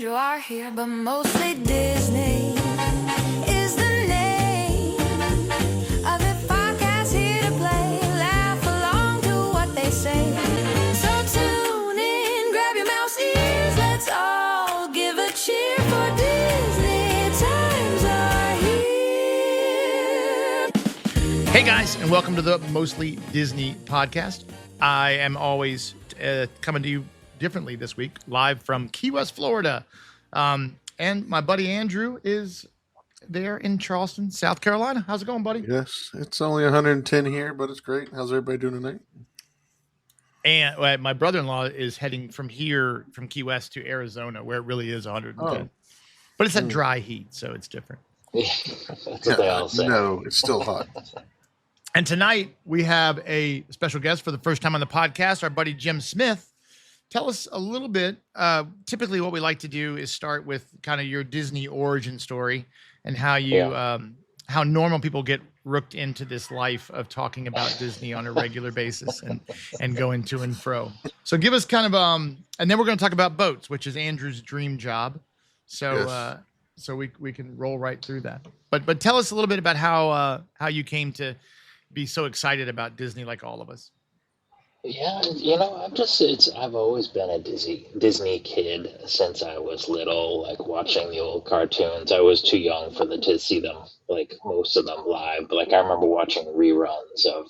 Andrew are here, but mostly Disney is the name of the podcast here to play. Laugh along to what they say. So tune in, grab your mouse ears, let's all give a cheer for Disney. Times are here. Hey guys, and welcome to the Mostly Disney podcast. I am always coming to you differently this week, live from Key West, Florida. And my buddy Andrew is there in Charleston, South Carolina. How's it going, buddy? Yes, it's only 110 here, but it's great. How's everybody doing tonight? And my brother-in-law is heading from here, from Key West to Arizona, where it really is 110. But it's a dry heat, so it's different. That's what they all say. No, it's still hot. And tonight we have a special guest for the first time on the podcast, our buddy Jim Smith. Tell us a little bit. Typically what we like to do is start with kind of your Disney origin story and how you, how normal people get rooked into this life of talking about Disney on a regular basis and going to and fro. So give us kind of, and then we're going to talk about boats, which is Andrew's dream job. So, Yes. So we can roll right through that. But tell us a little bit about how you came to be so excited about Disney like all of us. Yeah, I've always been a Disney kid since I was little, like watching the old cartoons. I was too young to see them, like most of them live. But like I remember watching reruns of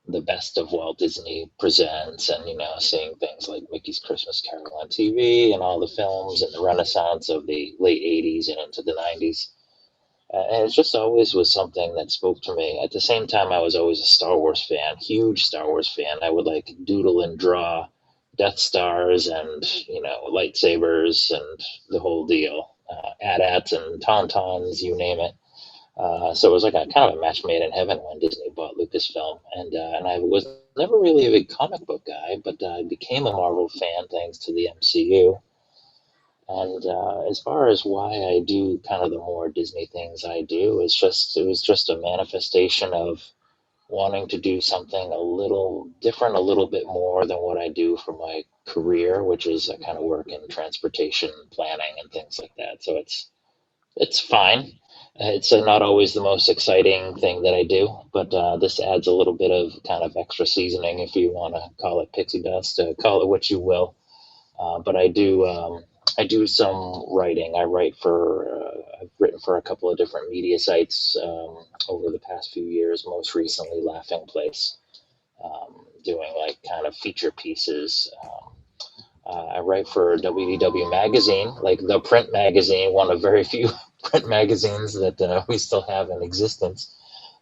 the best of Walt Disney Presents, and seeing things like Mickey's Christmas Carol on TV and all the films and the Renaissance of the late '80s and into the '90s. And it just always was something that spoke to me. At the same time, I was always a Star Wars fan, huge Star Wars fan. I would like doodle and draw Death Stars and, lightsabers and the whole deal. AT-ATs and Tauntauns, you name it. So it was like a kind of a match made in heaven when Disney bought Lucasfilm. And I was never really a big comic book guy, but I became a Marvel fan thanks to the MCU. And as far as why I do kind of the more Disney things I do, it was just a manifestation of wanting to do something a little different, a little bit more than what I do for my career, which is I kind of work in transportation planning and things like that. So it's fine. It's not always the most exciting thing that I do, but this adds a little bit of kind of extra seasoning, if you want to call it pixie dust, call it what you will. But I do some writing. I've written for a couple of different media sites over the past few years, most recently Laughing Place, doing like kind of feature pieces. I write for WDW Magazine, like the print magazine, one of very few print magazines that we still have in existence.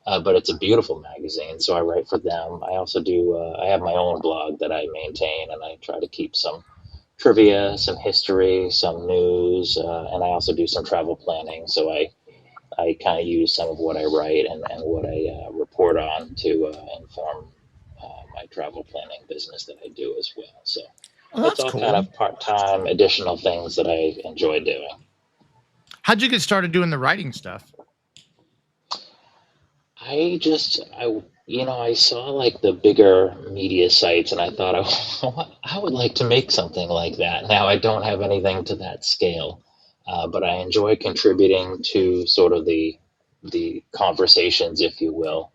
But it's a beautiful magazine, so I write for them. I also I have my own blog that I maintain, and I try to keep some trivia, some history, some news, and I also do some travel planning. So I kind of use some of what I write and what I report on to inform my travel planning business that I do as well. So That's all cool. kind of part-time additional things that I enjoy doing. How'd you get started doing the writing stuff? I saw like the bigger media sites and I thought, I would like to make something like that. Now I don't have anything to that scale, but I enjoy contributing to sort of the conversations, if you will.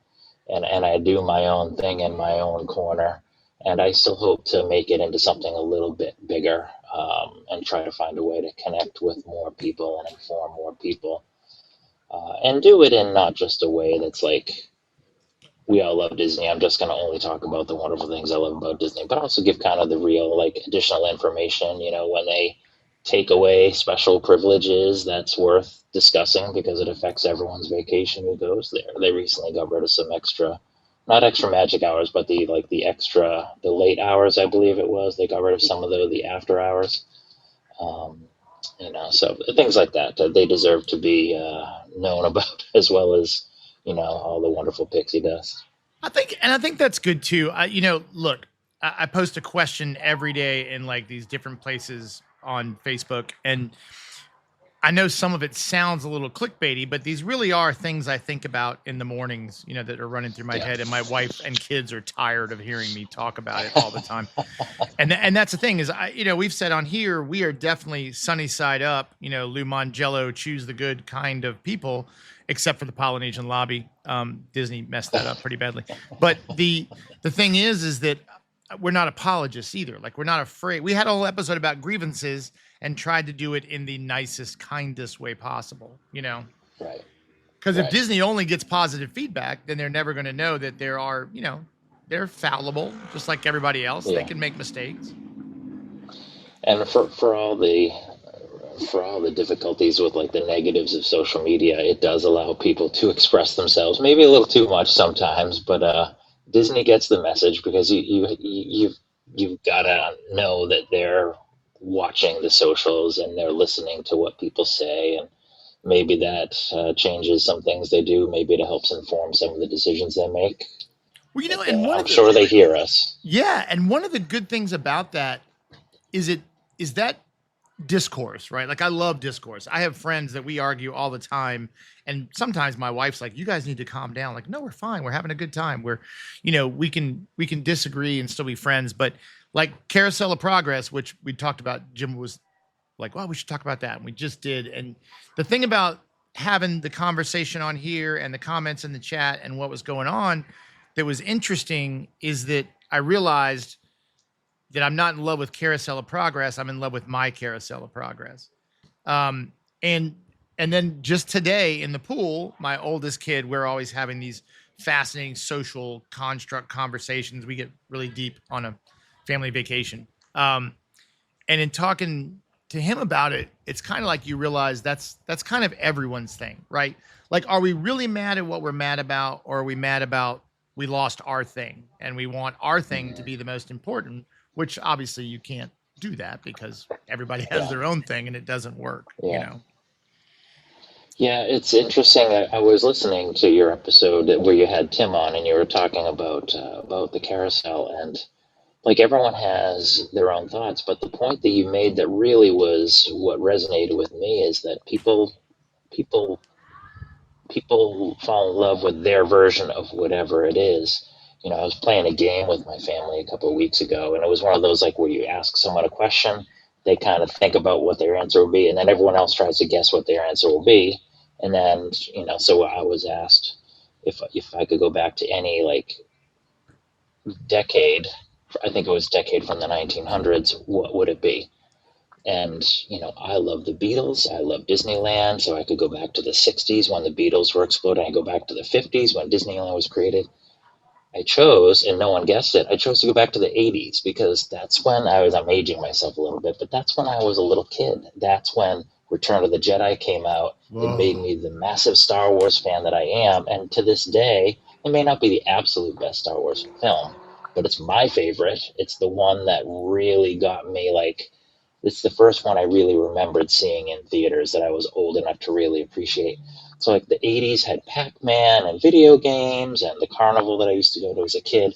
And I do my own thing in my own corner. And I still hope to make it into something a little bit bigger, and try to find a way to connect with more people and inform more people. And do it in not just a way that's like, we all love Disney, I'm just going to only talk about the wonderful things I love about Disney, but also give kind of the real, like, additional information. When they take away special privileges, that's worth discussing because it affects everyone's vacation who goes there. They recently got rid of some not extra magic hours, but the late hours, I believe it was. They got rid of some of the after hours. So things like that, they deserve to be known about, as well as, all the wonderful pixie dust. I think that's good too. Look, I post a question every day in like these different places on Facebook, and I know some of it sounds a little clickbaity, but these really are things I think about in the mornings, that are running through my head. And my wife and kids are tired of hearing me talk about it all the time. And that's the thing is, we've said on here, we are definitely sunny side up, Lou Mangello, choose the good kind of people, except for the Polynesian lobby. Disney messed that up pretty badly. But the thing is that we're not apologists either. Like, we're not afraid. We had a whole episode about grievances and tried to do it in the nicest, kindest way possible, Right. Because if Disney only gets positive feedback, then they're never going to know that there are, they're fallible, just like everybody else. Yeah. They can make mistakes. And for all the difficulties with like the negatives of social media, it does allow people to express themselves, maybe a little too much sometimes, but Disney gets the message because you've got to know that they're watching the socials and they're listening to what people say, and maybe that changes some things they do. Maybe it helps inform some of the decisions they make. Well, and I'm sure they hear us. Yeah, and one of the good things about that is that discourse, right? Like, I love discourse. I have friends that we argue all the time, and sometimes my wife's like, "You guys need to calm down." Like, no, we're fine. We're having a good time. We're, we can disagree and still be friends. But like Carousel of Progress, which we talked about, Jim was like, "Well, we should talk about that," and we just did. And the thing about having the conversation on here and the comments in the chat and what was going on that was interesting is that I realized that I'm not in love with Carousel of Progress. I'm in love with my Carousel of Progress. And then just today in the pool, my oldest kid, we're always having these fascinating social construct conversations. We get really deep on a family vacation. And in talking to him about it, it's kind of like you realize that's kind of everyone's thing, right? Like, are we really mad at what we're mad about? Or are we mad about we lost our thing and we want our thing to be the most important? Which obviously you can't do that because everybody has their own thing and it doesn't work, Yeah, it's interesting. I was listening to your episode where you had Tim on, and you were talking about the carousel, and like everyone has their own thoughts. But the point that you made that really was what resonated with me is that people fall in love with their version of whatever it is. I was playing a game with my family a couple of weeks ago, and it was one of those like where you ask someone a question, they kind of think about what their answer will be, and then everyone else tries to guess what their answer will be. And then, so I was asked if I could go back to any like decade, I think it was decade from the 1900s, what would it be? And, I love the Beatles. I love Disneyland. So I could go back to the 60s when the Beatles were exploding. I go back to the 50s when Disneyland was created. I chose, and no one guessed it, I chose to go back to the 80s because that's when I'm aging myself a little bit, but that's when I was a little kid. That's when Return of the Jedi came out. Whoa. It made me the massive Star Wars fan that I am. And to this day, it may not be the absolute best Star Wars film, but it's my favorite. It's the one that really got me, like, it's the first one I really remembered seeing in theaters that I was old enough to really appreciate. So like the 80s had Pac-Man and video games and the carnival that I used to go to as a kid,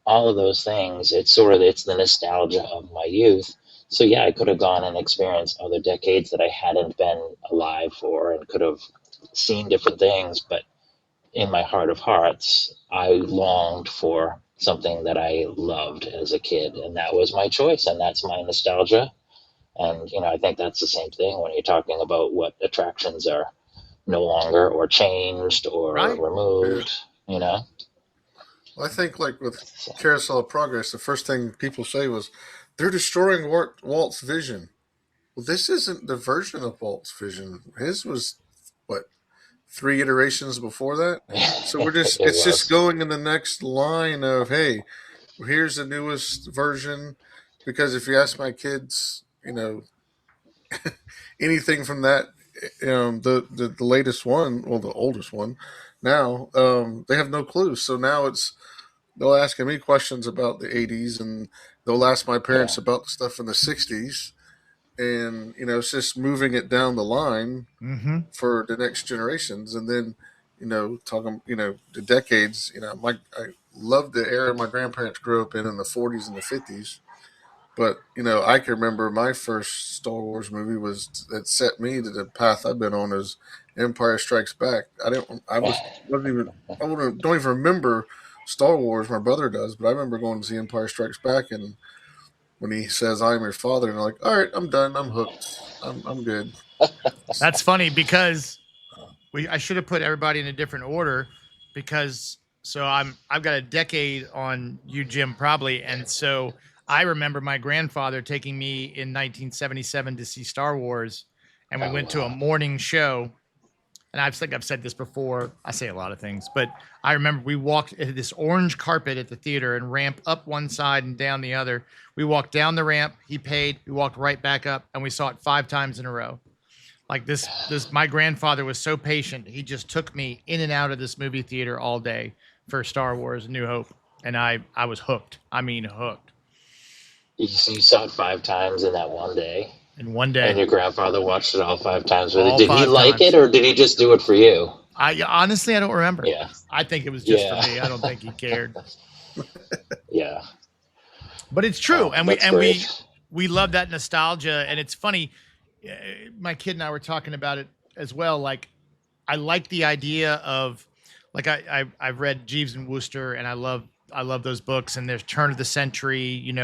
all of those things. It's the nostalgia of my youth. So yeah, I could have gone and experienced other decades that I hadn't been alive for and could have seen different things. But in my heart of hearts, I longed for something that I loved as a kid. And that was my choice. And that's my nostalgia. And, I think that's the same thing when you're talking about what attractions are no longer or changed or removed, Well, I think like with Carousel of Progress, the first thing people say was, they're destroying Walt's vision. Well, this isn't the version of Walt's vision. His was, what, 3 iterations before that? So it's just going in the next line of, hey, here's the newest version. Because if you ask my kids, anything from that, the latest one, well, the oldest one now, they have no clue. So now they'll ask me questions about the 80s, and they'll ask my parents about the stuff in the 60s. And, it's just moving it down the line for the next generations. And then, talking, the decades, I love the era my grandparents grew up in the 40s and the 50s. But I can remember my first Star Wars movie was that set me to the path I've been on is Empire Strikes Back. Wasn't even don't even remember Star Wars. My brother does, but I remember going to see Empire Strikes Back, and when he says "I am your father," and I'm like, all right, I'm done. I'm hooked. I'm good. That's funny because I should have put everybody in a different order because I've got a decade on you, Jim, probably, and so I remember my grandfather taking me in 1977 to see Star Wars, and we went to a morning show. And I think I've said this before. I say a lot of things, but I remember we walked this orange carpet at the theater and ramp up one side and down the other. We walked down the ramp. He paid. We walked right back up, and we saw it 5 times in a row. Like this, my grandfather was so patient. He just took me in and out of this movie theater all day for Star Wars: New Hope, and I was hooked. I mean, hooked. You saw it 5 times in that one day. In one day. And your grandfather watched it all 5 times with All it. Did he 5 like times. it, or did he just do it for you? I honestly don't remember. Yeah. I think it was just for me. I don't think he cared. Yeah. But it's true, and great. we love that nostalgia, and it's funny. My kid and I were talking about it as well. Like, I like the idea of, like, I've read Jeeves and Wooster, and I love those books. And there's Turn of the Century,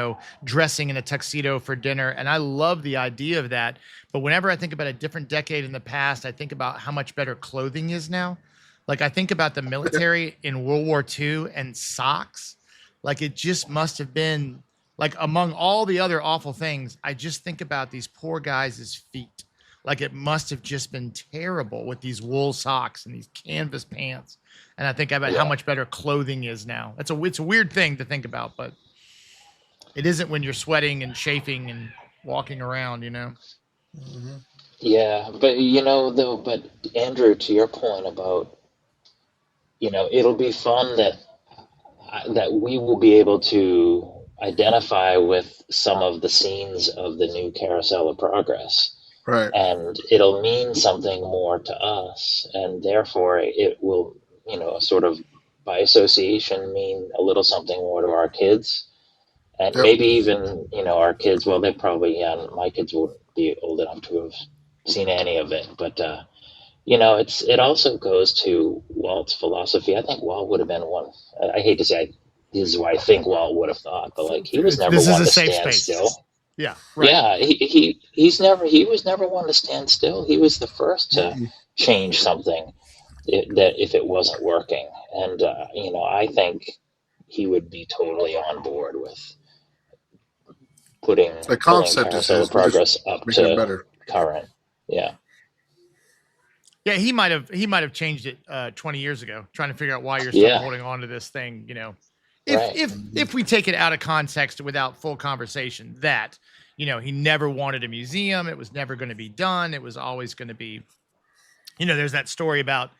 dressing in a tuxedo for dinner, and I love the idea of that. But whenever I think about a different decade in the past, I think about how much better clothing is now. Like, I think about the military in World War II and socks. Like, it just must have been, like, among all the other awful things, I just think about these poor guys' feet. Like, it must have just been terrible with these wool socks and these canvas pants. And I think about how much better clothing is now. It's a weird thing to think about, but it isn't when you're sweating and chafing and walking around, Mm-hmm. Yeah, but Andrew, to your point about, it'll be fun that we will be able to identify with some of the scenes of the new Carousel of Progress. Right. And it'll mean something more to us, and therefore it will, sort of by association mean a little something more to our kids. And maybe even, our kids, well, they probably, my kids wouldn't be old enough to have seen any of it. But, it also goes to Walt's philosophy. I think Walt would have been one. I hate to say this is what I think Walt would have thought, but like he was never one to stand still. Yeah. Right. Yeah. He was never one to stand still. He was the first to change something that if it wasn't working. And, I think he would be totally on board with putting the concept Carousel of Progress up to better. Current. Yeah. Yeah, he might have changed it 20 years ago, trying to figure out why you're still holding on to this thing. If we take it out of context without full conversation, that he never wanted a museum, it was never going to be done, it was always going to be. There's that story about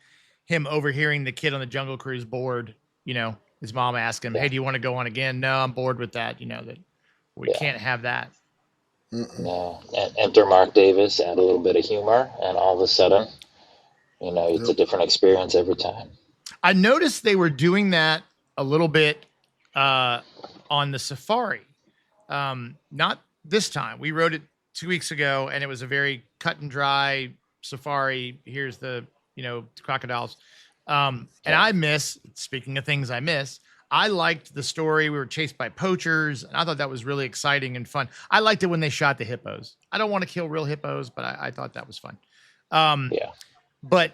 him overhearing the kid on the Jungle Cruise board. His mom asked him, "Hey, do you want to go on again?" "No, I'm bored with that." That we can't have that. No, and enter Mark Davis, add a little bit of humor, and all of a sudden, it's a different experience every time. I noticed they were doing that a little bit on the safari. Not this time. We rode it 2 weeks ago, and it was a very cut and dry safari. Here's the crocodiles. And speaking of things I miss, I liked the story. We were chased by poachers, and I thought that was really exciting and fun. I liked it when they shot the hippos. I don't want to kill real hippos, but I thought that was fun. But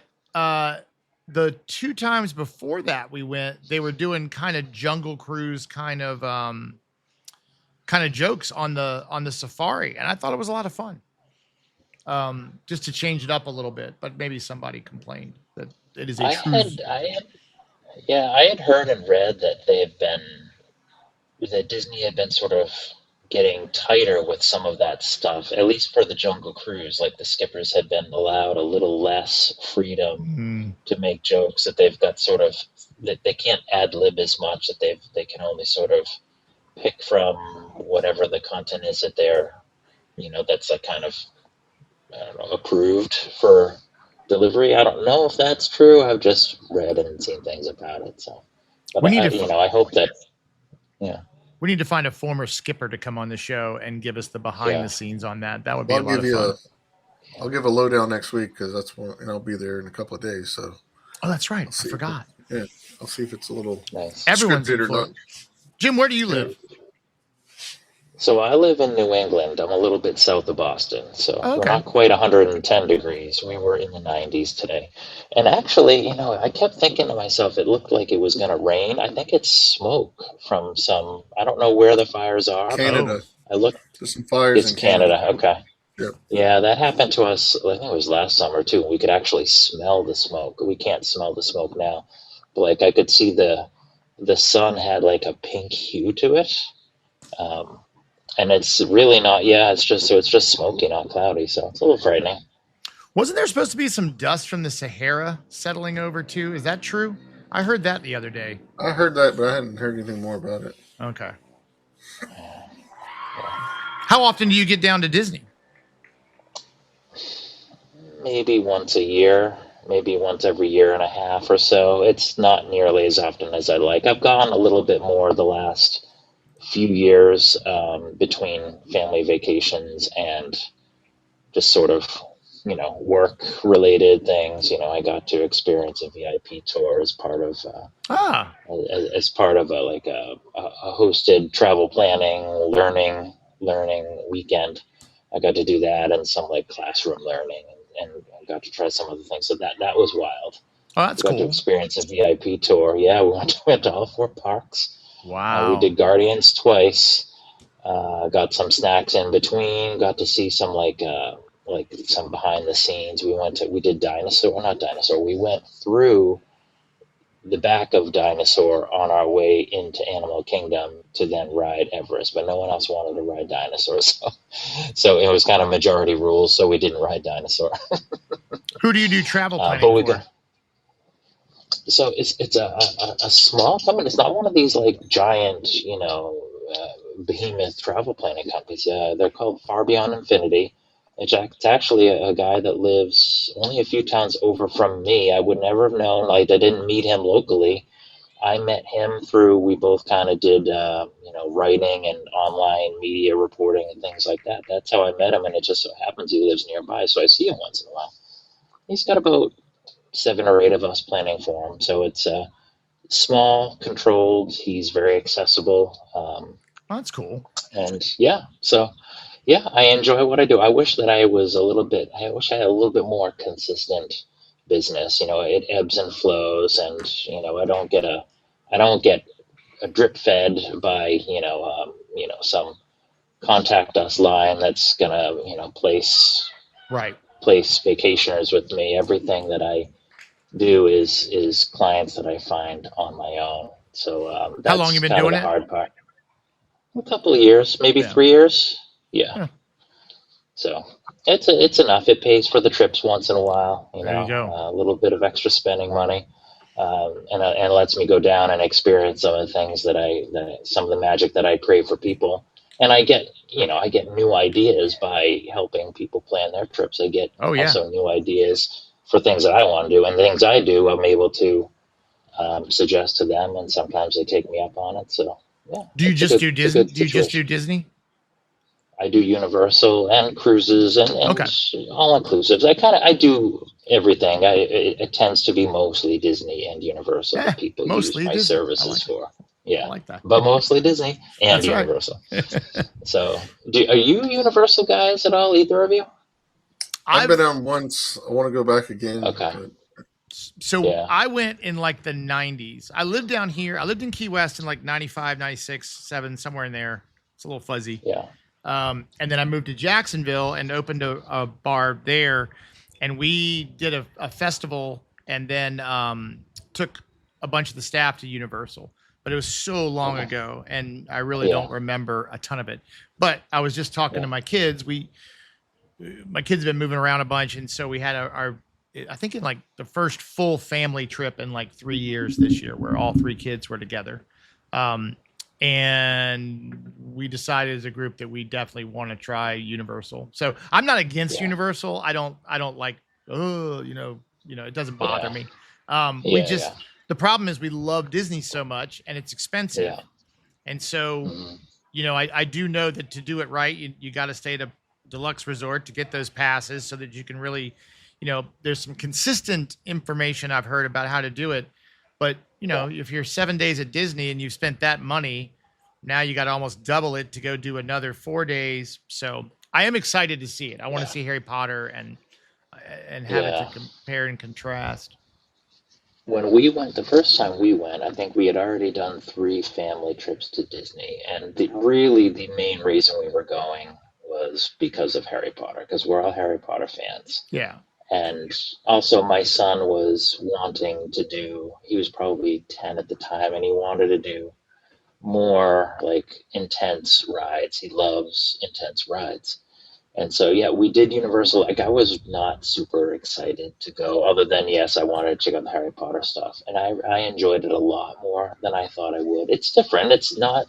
the 2 times before that we went, they were doing kind of Jungle Cruise kind of jokes on the safari, and I thought it was a lot of fun. Just to change it up a little bit, but maybe somebody complained that it is a I had heard and read that that Disney had been sort of getting tighter with some of that stuff, at least for the Jungle Cruise. Like the skippers had been allowed a little less freedom to make jokes, that they've got sort of, that they can't ad lib as much, that they can only sort of pick from whatever the content is that they're, that's like kind of, I don't know, approved for delivery. I don't know if that's true. I've just read and seen things about it. So, but I hope that, We need to find a former skipper to come on the show and give us the behind Yeah. the scenes on that. That would be Well, a lot of fun. I'll give a lowdown next week because that's when, and I'll be there in a couple of days. So Oh, that's right. I'll I see. forgot. Yeah, I'll see if it's a little Nice. Everyone's in scripted or Florida. not. Jim, where do you live? So I live in New England. I'm a little bit south of Boston, so Oh, we're okay. not quite 110 degrees. We were in the 90s today. And actually, I kept thinking to myself, it looked like it was going to rain. I think it's smoke from some, I don't know where the fires are. but Canada. I looked, There's some fires it's in Canada. Okay. Yep. Yeah, that happened to us, I think it was last summer too. We could actually smell the smoke. We can't smell the smoke now. But like I could see the sun had like a pink hue to it. And it's really not, it's just smoky, not cloudy. So it's a little frightening. Wasn't there supposed to be some dust from the Sahara settling over too? Is that true? I heard that the other day. I heard that, but I hadn't heard anything more about it. Okay. How often do you get down to Disney? Maybe once a year, maybe once every year and a half or so. It's not nearly as often as I'd like. I've gone a little bit more the last few years between family vacations and just sort of, work related things. I got to experience a VIP tour as part of a hosted travel planning learning weekend. I got to do that and some like classroom learning and I got to try some of the things. So that was wild. Oh, that's We got to cool. experience a VIP tour. Yeah, we went to all 4 parks. Wow. We did Guardians twice. Got some snacks in between. Got to see some like some behind the scenes. We did not dinosaur. We went through the back of Dinosaur on our way into Animal Kingdom to then ride Everest, but no one else wanted to ride Dinosaur, so it was kind of majority rules. So we didn't ride Dinosaur. Who do you do travel planning for? So it's a small company. It's not one of these like giant, behemoth travel planning companies. They're called Far Beyond Infinity. It's actually a guy that lives only a few towns over from me. I would never have known. Like I didn't meet him locally. I met him through. We both kind of did, writing and online media reporting and things like that. That's how I met him, and it just so happens he lives nearby, so I see him once in a while. He's got about 7 or 8 of us planning for him. So it's small, controlled. He's very accessible. That's cool. And I enjoy what I do. I wish that I was I wish I had a little bit more consistent business. It ebbs and flows and, I don't get a drip fed by, some contact us line that's going to place vacationers with me. Everything that I do is clients that I find on my own. So that's how long you been doing the it? hard part. A couple of years, maybe 3 years. Yeah. So it's enough. It pays for the trips once in a while. There you go. A little bit of extra spending money, and lets me go down and experience some of the things some of the magic that I crave for people. And I get new ideas by helping people plan their trips. I get also new ideas for things that I want to do, and things I do, I'm able to suggest to them, and sometimes they take me up on it. So yeah. Do you just do Disney? Do you just do Disney? I do Universal and cruises and all inclusives. I do everything. It tends to be mostly Disney and Universal that people use my services for. Yeah, I like that. But mostly Disney and That's Universal. So, are you Universal guys at all? Either of you? I've been on once. I want to go back again. Okay. So I went in like the 90s. I lived down here. I lived in Key West in like 95, 96, 7, somewhere in there. It's a little fuzzy. Yeah. And then I moved to Jacksonville and opened a bar there. And we did a festival and then took a bunch of the staff to Universal. But it was so long ago, and I really don't remember a ton of it. But I was just talking to my kids. My kids have been moving around a bunch, and so we had our I think in like the first full family trip in like 3 years this year, where all 3 kids were together. And we decided as a group that we definitely want to try Universal. So I'm not against Universal. I don't like, it doesn't bother me. The problem is we love Disney so much and it's expensive. And so, Mhm. I do know that to do it right, you got to stay at a deluxe resort to get those passes so that you can really, there's some consistent information I've heard about how to do it. But, Yeah. if you're 7 days at Disney and you've spent that money, now you got to almost double it to go do another 4 days. So I am excited to see it. I want to Yeah. see Harry Potter and have it to Yeah. compare and contrast. When we went, the first time we went, I think we had already done 3 family trips to Disney. And really, the main reason we were going was because of Harry Potter, because we're all Harry Potter fans. Yeah. And also, my son was wanting to do, he was probably 10 at the time, and he wanted to do more like intense rides. He loves intense rides. And so, yeah, we did Universal. Like, I was not super excited to go, other than, yes, I wanted to check out the Harry Potter stuff. And I enjoyed it a lot more than I thought I would. It's different. It's not,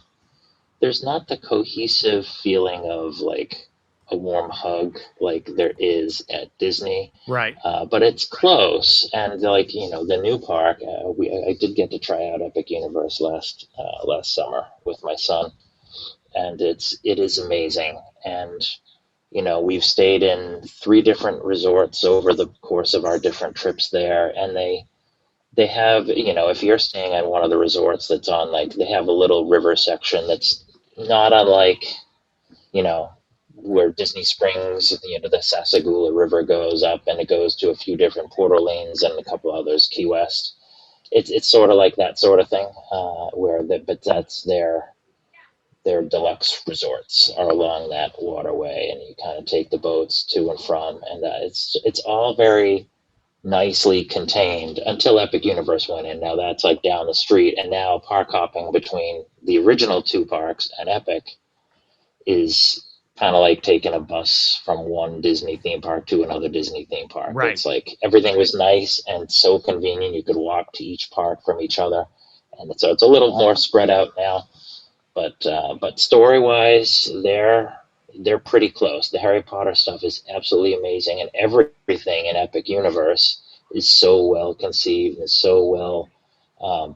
there's not the cohesive feeling of like a warm hug like there is at Disney. Right. But it's close. And like, the new park, I did get to try out Epic Universe last summer with my son. And it is amazing. And we've stayed in 3 different resorts over the course of our different trips there, and they have, if you're staying at one of the resorts that's on, like, they have a little river section that's not unlike, where Disney Springs, the Sassagoula River goes up, and it goes to a few different Port Orleans and a couple others, Key West. It's sort of like that sort of thing, but that's their deluxe resorts are along that waterway, and you kind of take the boats to and from, and it's all very nicely contained until Epic Universe went in. Now that's like down the street, and now park hopping between the original 2 parks and Epic is kind of like taking a bus from one Disney theme park to another Disney theme park. Right. It's like everything was nice and so convenient. You could walk to each park from each other, and so it's a little more spread out now. But story wise, they're pretty close. The Harry Potter stuff is absolutely amazing, and everything in Epic Universe is so well conceived and so well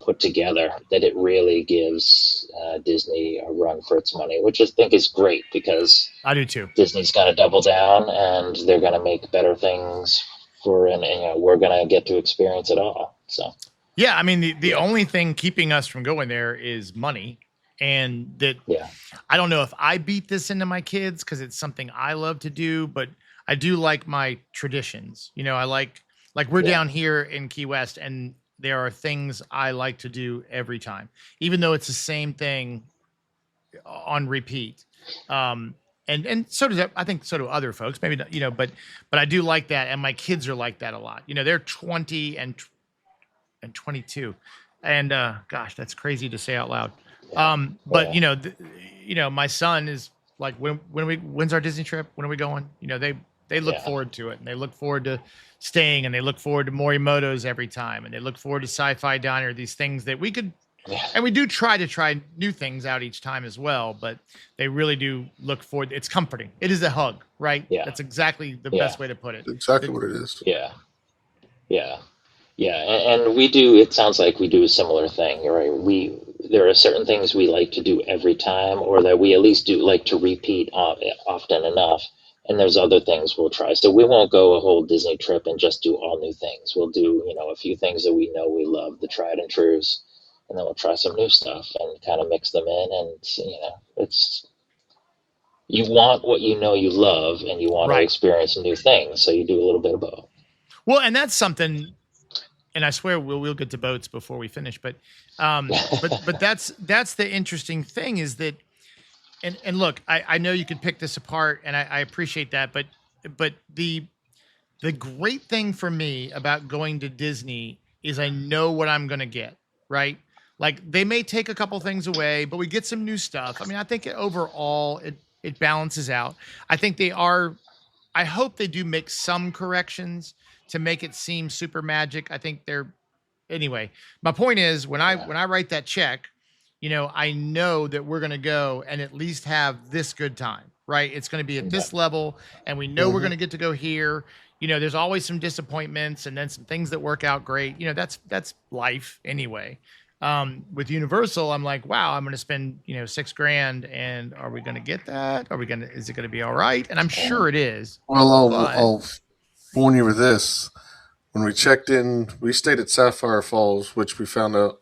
put together that it really gives Disney a run for its money, which I think is great, because I do too. Disney's going to double down and they're going to make better things and we're going to get to experience it all. So yeah, I mean the only thing keeping us from going there is money. And that, I don't know if I beat this into my kids because it's something I love to do, but I do like my traditions. I like we're down here in Key West, and there are things I like to do every time, even though it's the same thing on repeat. And so does I think so do other folks, maybe not, but I do like that, and my kids are like that a lot. They're 20 and 22, and gosh, that's crazy to say out loud. But my son is like, when's our Disney trip? When are we going? They look forward to it, and they look forward to staying, and they look forward to Morimoto's every time, and they look forward to Sci-Fi Diner, these things that we could, and we do try new things out each time as well, but they really do look forward. It's comforting. It is a hug, right? Yeah. That's exactly the best way to put it. Exactly what it is. Yeah. And we do, it sounds like we do a similar thing, right? There are certain things we like to do every time, or that we at least do like to repeat often enough. And there's other things we'll try. So we won't go a whole Disney trip and just do all new things. We'll do, a few things that we know we love, the tried and trues, and then we'll try some new stuff and kind of mix them in. And, it's, you want what you know you love, and you want to experience new things. So you do a little bit of both. Well, and that's something, and I swear we'll get to boats before we finish, but that's the interesting thing is that, and look, I know you can pick this apart, and I appreciate that, but the great thing for me about going to Disney is I know what I'm going to get, right? Like, they may take a couple things away, but we get some new stuff. I mean, I think overall it balances out. I think I hope they do make some corrections to make it seem super magic. I think anyway, my point is when I write that check, I know that we're going to go and at least have this good time, right? It's going to be at this level, and we know we're going to get to go here. There's always some disappointments and then some things that work out great. That's life anyway. With Universal, I'm like, wow, I'm going to spend, $6,000, and are we going to get that? Is it going to be all right? And I'm sure it is. Well, But I'll warn you with this. When we checked in, we stayed at Sapphire Falls, which we found out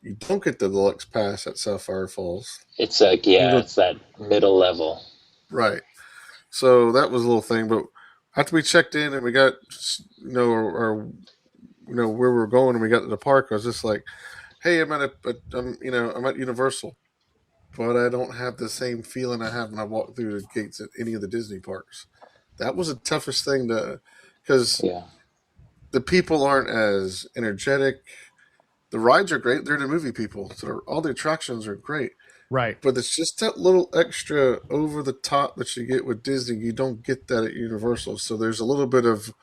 you don't get the deluxe pass at Sapphire Falls. It's like, yeah, it's that middle level. Right. So that was a little thing. But after we checked in and we got, where we were going and we got to the park, I was just like, hey, I'm at Universal, but I don't have the same feeling I have when I walk through the gates at any of the Disney parks. That was the toughest thing because Yeah. the people aren't as energetic. The rides are great. They're the movie people. So all the attractions are great. right. But it's just that little extra over the top that you get with Disney. You don't get that at Universal. So there's a little bit of,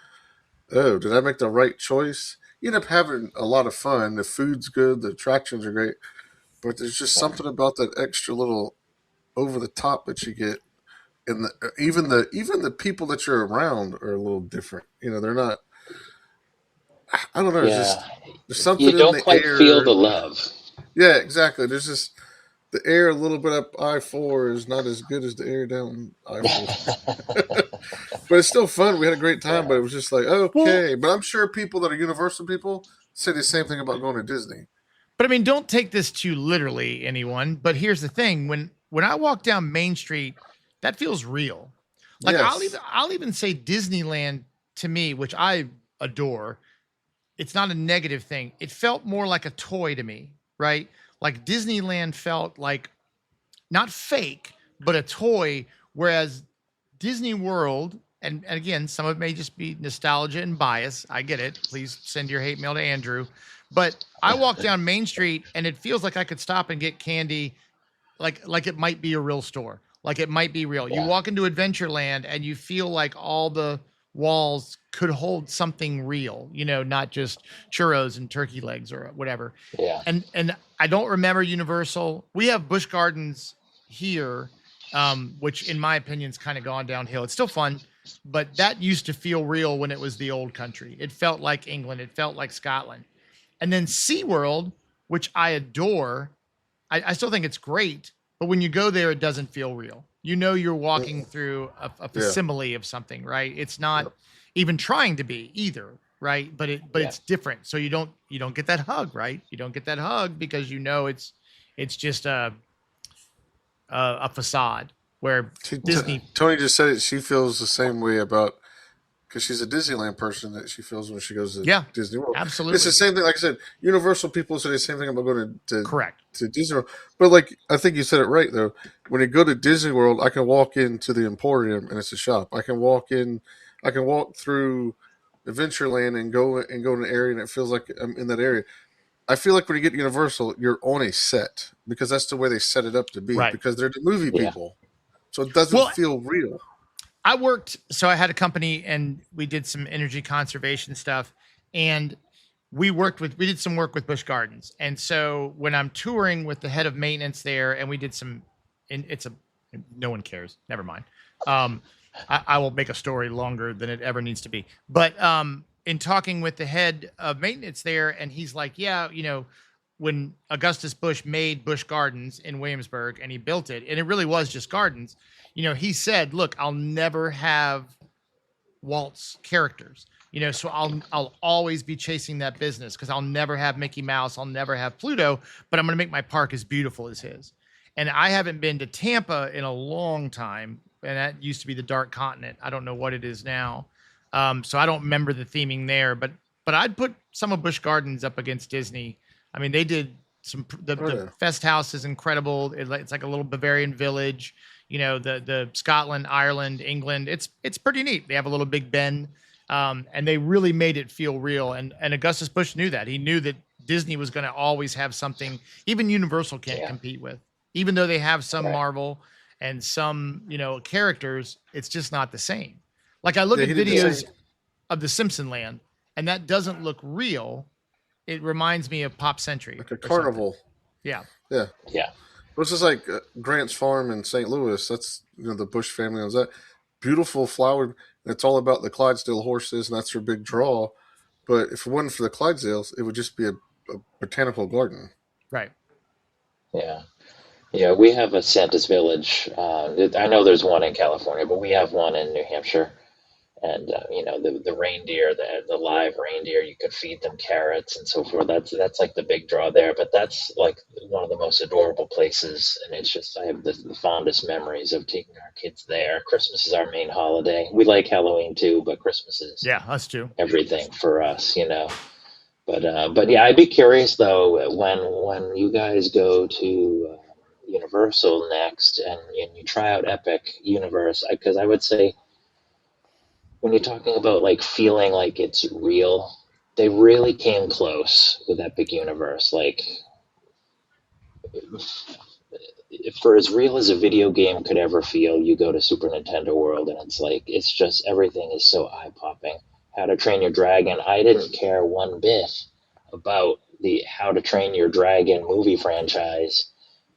oh, did I make the right choice? You end up having a lot of fun. The food's good. The attractions are great. But there's just something about that extra little over the top that you get. And even the people that you're around are a little different. They're not. I don't know. Yeah. It's just there's something You in don't the quite air. feel the love. Yeah, exactly. There's just the air a little bit up I-4 is not as good as the air down I-4. But it's still fun. We had a great time, but it was just like, okay. But I'm sure people that are Universal people say the same thing about going to Disney. But I mean, don't take this too literally, anyone. But here's the thing: when I walk down Main Street, that feels real. Like Yes. I'll even say Disneyland to me, which I adore. It's not a negative thing. It felt more like a toy to me, right? Like Disneyland felt like not fake, but a toy. Whereas Disney World, and again, some of it may just be nostalgia and bias. I get it. Please send your hate mail to Andrew. But I walk down Main Street and it feels like I could stop and get candy, like it might be a real store, like it might be real. You Yeah. walk into Adventureland and you feel like all the walls could hold something real, not just churros and turkey legs or whatever. Yeah. And I don't remember Universal. We have Busch Gardens here, which in my opinion's kind of gone downhill. It's still fun, but that used to feel real when it was the old country. It felt like England. It felt like Scotland. And then SeaWorld, which I adore, I still think it's great, but when you go there, it doesn't feel real. You're walking through a facsimile of something, right? It's not even trying to be either, right? But it's different. So you don't get that hug, right? You don't get that hug because it's just a facade where Disney. Tony just said it. She feels the same way about, because she's a Disneyland person, that she feels when she goes to Disney World. Absolutely. It's the same thing. Like I said, Universal people say the same thing about going to Correct. to Disney World. But like, I think you said it right though. When you go to Disney World, I can walk into the Emporium and it's a shop. I can walk through Adventureland and go in an area and it feels like I'm in that area. I feel like when you get to Universal, you're on a set because that's the way they set it up to be. Right. Because they're the movie people, so it doesn't feel real. So I had a company and we did some energy conservation stuff, and we did some work with Busch Gardens. And so when I'm touring with the head of maintenance there, and we did no one cares. Never mind. I will make a story longer than it ever needs to be. But in talking with the head of maintenance there, and he's like, yeah, when Augustus Busch made Busch Gardens in Williamsburg and he built it, and it really was just gardens, he said, look, I'll never have Walt's characters, so I'll always be chasing that business because I'll never have Mickey Mouse. I'll never have Pluto, but I'm going to make my park as beautiful as his. And I haven't been to Tampa in a long time. And that used to be the Dark Continent. I don't know what it is now. So I don't remember the theming there, but I'd put some of Busch Gardens up against Disney. I mean, they did the Fest House is incredible. It's like a little Bavarian village, the Scotland, Ireland, England. It's pretty neat. They have a little Big Ben, and they really made it feel real. And Augustus Busch knew that. He knew that Disney was going to always have something even Universal can't compete with, even though they have some Marvel and some, characters. It's just not the same. Like I look at videos of the Simpson Land, and that doesn't look real. It reminds me of Pop Century, like a carnival. Yeah. This is like Grant's Farm in St. Louis. That's the Busch family owns that. Beautiful flower. It's all about the Clydesdale horses, and that's their big draw. But if it wasn't for the Clydesdales, it would just be a a botanical garden. Right. Yeah. Yeah, we have a Santa's Village. I know there's one in California, but we have one in New Hampshire. And the reindeer, the live reindeer, you could feed them carrots and so forth. That's like the big draw there. But that's like one of the most adorable places, and it's just I have the fondest memories of taking our kids there. Christmas is our main holiday. We like Halloween too, but Christmas is Yeah, us too. everything for us. But yeah, I'd be curious though when you guys go to Universal next and you try out Epic Universe, because I would say when you're talking about like feeling like it's real, they really came close with Epic Universe. Like, for as real as a video game could ever feel, you go to Super Nintendo World and it's like it's just everything is so eye popping. How to Train Your Dragon. I didn't care one bit about the How to Train Your Dragon movie franchise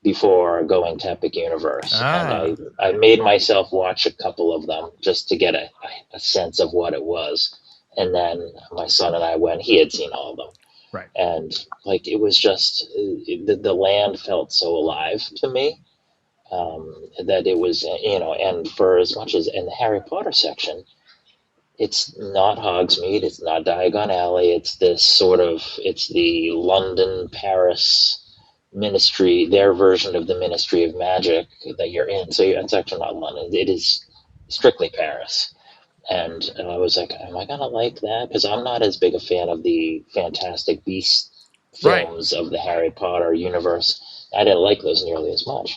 before going to Epic Universe. Ah. And I made myself watch a couple of them just to get a sense of what it was. And then my son and I went, he had seen all of them. Right. And like, it was just, the land felt so alive to me that it was, and for as much as in the Harry Potter section, it's not Hogsmeade, it's not Diagon Alley, it's the London, Paris ministry, their version of the Ministry of Magic that you're in. So it's actually not London, it is strictly Paris. And I was like, am I going to like that? Because I'm not as big a fan of the Fantastic Beasts films of the Harry Potter universe. I didn't like those nearly as much.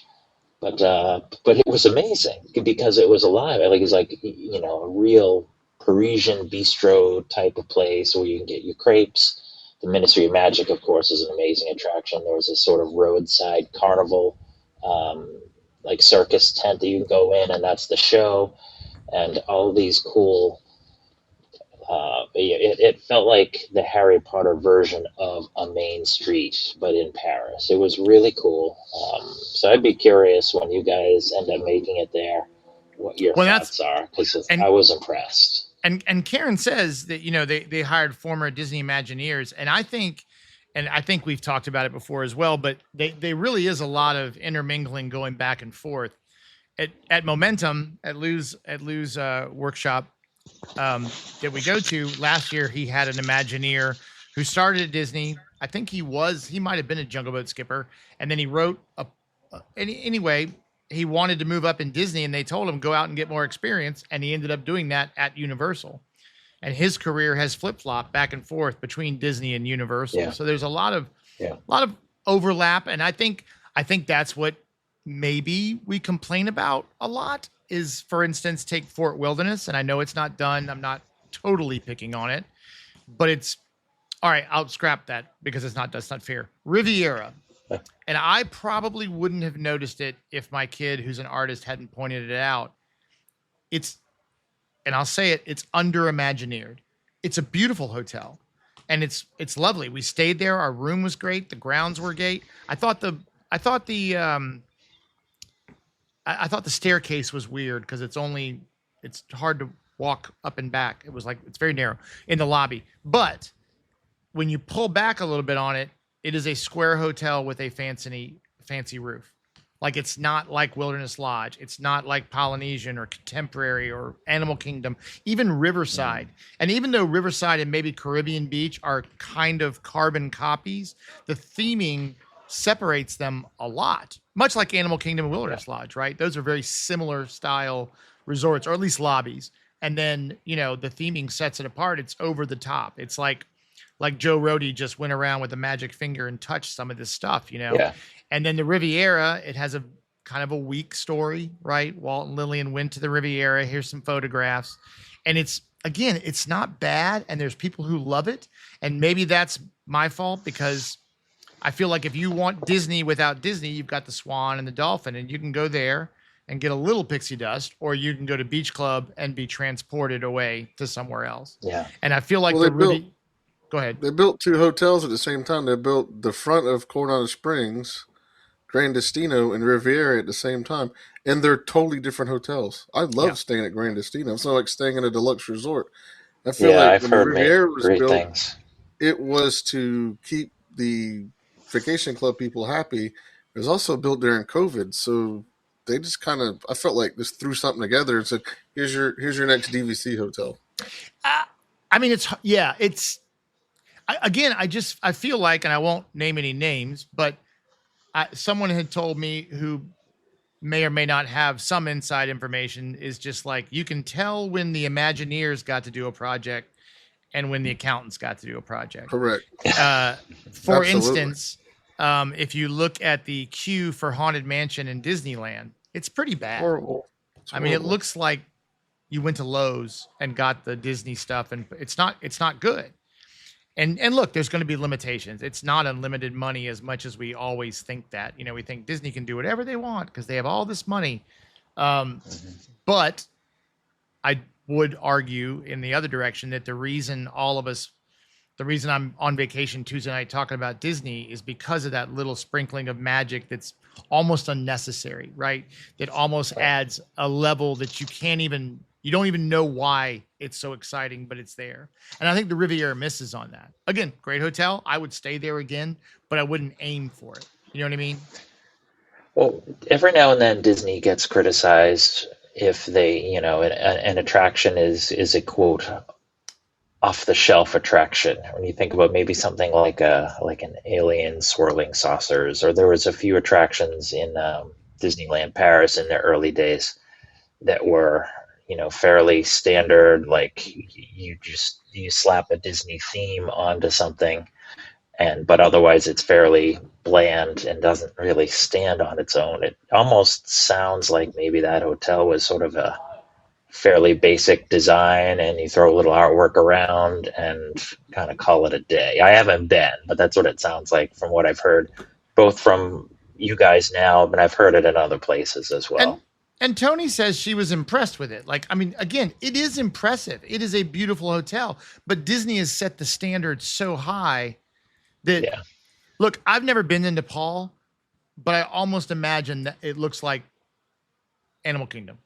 But it was amazing because it was alive. Like, it's like, a real Parisian bistro type of place where you can get your crepes. The Ministry of Magic, of course, is an amazing attraction. There was a sort of roadside carnival, like circus tent that you can go in, and that's the show. And all these cool, it felt like the Harry Potter version of a main street, but in Paris. It was really cool. So I'd be curious when you guys end up making it there, what your thoughts are, because I was impressed. And Karen says that, they hired former Disney Imagineers. And I think we've talked about it before as well, but they really is a lot of intermingling going back and forth. At Momentum, at Lou's workshop that we go to last year, he had an Imagineer who started at Disney. I think he might have been a Jungle Boat skipper. And then he wrote anyway, he wanted to move up in Disney and they told him go out and get more experience. And he ended up doing that at Universal. And his career has flip-flopped back and forth between Disney and Universal. Yeah. So there's a lot of overlap. And I think that's what maybe we complain about a lot is, for instance, take Fort Wilderness. And I know it's not done. I'm not totally picking on it, but it's all right. I'll scrap that because that's not fair. Riviera. And I probably wouldn't have noticed it if my kid, who's an artist, hadn't pointed it out. And I'll say it, it's under Imagineered. It's a beautiful hotel and it's lovely. We stayed there. Our room was great. The grounds were great. I thought the staircase was weird because it's hard to walk up and back. It was like, it's very narrow in the lobby. But when you pull back a little bit on it, it is a square hotel with a fancy roof. Like, it's not like Wilderness Lodge. It's not like Polynesian or Contemporary or Animal Kingdom, even Riverside. And even though Riverside and maybe Caribbean Beach are kind of carbon copies, the theming separates them a lot, much like Animal Kingdom and Wilderness Lodge, right? Those are very similar style resorts, or at least lobbies. And then, the theming sets it apart. It's over the top. It's like Joe Rohde just went around with a magic finger and touched some of this stuff, Yeah. And then the Riviera, it has a kind of a weak story, right? Walt and Lillian went to the Riviera. Here's some photographs. And it's not bad. And there's people who love it. And maybe that's my fault because I feel like if you want Disney without Disney, you've got the Swan and the Dolphin, and you can go there and get a little pixie dust, or you can go to Beach Club and be transported away to somewhere else. Yeah. And I feel like go ahead. They built two hotels at the same time. They built the front of Coronado Springs, Grand Destino, and Riviera at the same time. And they're totally different hotels. I love staying at Grand Destino. It's not like staying in a deluxe resort. I feel like I've when heard Riviera was great built, things. it was to keep the vacation club people happy. It was also built during COVID, so they just kind of, I felt like just threw something together and said, here's your next DVC hotel. I mean, I feel like, and I won't name any names, but someone had told me who may or may not have some inside information is just like, you can tell when the Imagineers got to do a project and when the accountants got to do a project. Correct. For instance, if you look at the queue for Haunted Mansion in Disneyland, it's pretty bad. Horrible. I mean, it looks like you went to Lowe's and got the Disney stuff, and it's not good. And look, there's going to be limitations. It's not unlimited money as much as we always think that. You know, we think Disney can do whatever they want because they have all this money. But I would argue in the other direction that the reason I'm on vacation Tuesday night talking about Disney is because of that little sprinkling of magic that's almost unnecessary, right? That almost adds a level that you don't even know why it's so exciting, but it's there. And I think the Riviera misses on that. Again, great hotel. I would stay there again, but I wouldn't aim for it. You know what I mean? Well, every now and then Disney gets criticized if they, an attraction is a quote off the shelf attraction. When you think about maybe something like an alien swirling saucers, or there was a few attractions in Disneyland Paris in the early days that were, fairly standard. Like you slap a Disney theme onto something, but otherwise it's fairly bland and doesn't really stand on its own. It almost sounds like maybe that hotel was sort of a fairly basic design, and you throw a little artwork around and kind of call it a day. I haven't been, but that's what it sounds like from what I've heard, both from you guys now, but I've heard it in other places as well. And Tony says she was impressed with it. Like, I mean, again, it is impressive. It is a beautiful hotel, but Disney has set the standard so high that, look, I've never been in Nepal, but I almost imagine that it looks like Animal Kingdom.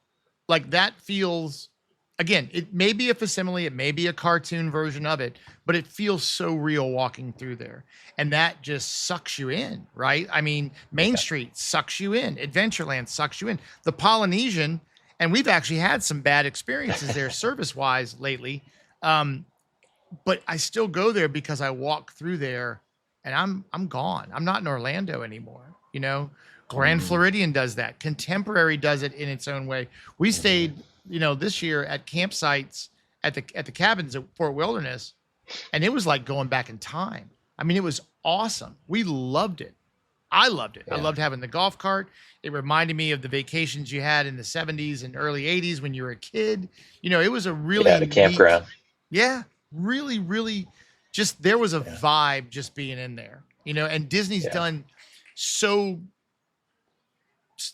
Like that feels, again, it may be a facsimile, it may be a cartoon version of it, but it feels so real walking through there. And that just sucks you in, right? I mean, Main Street sucks you in. Adventureland sucks you in. The Polynesian, and we've actually had some bad experiences there service-wise lately, but I still go there because I walk through there and I'm gone. I'm not in Orlando anymore, Grand Floridian does that. Contemporary does it in its own way. We stayed, this year at campsites at the cabins at Fort Wilderness, and it was like going back in time. I mean, it was awesome. We loved it. I loved it. Yeah. I loved having the golf cart. It reminded me of the vacations you had in the 70s and early 80s when you were a kid. It was a really the campground. Really, really just there was a vibe just being in there. And Disney's done so.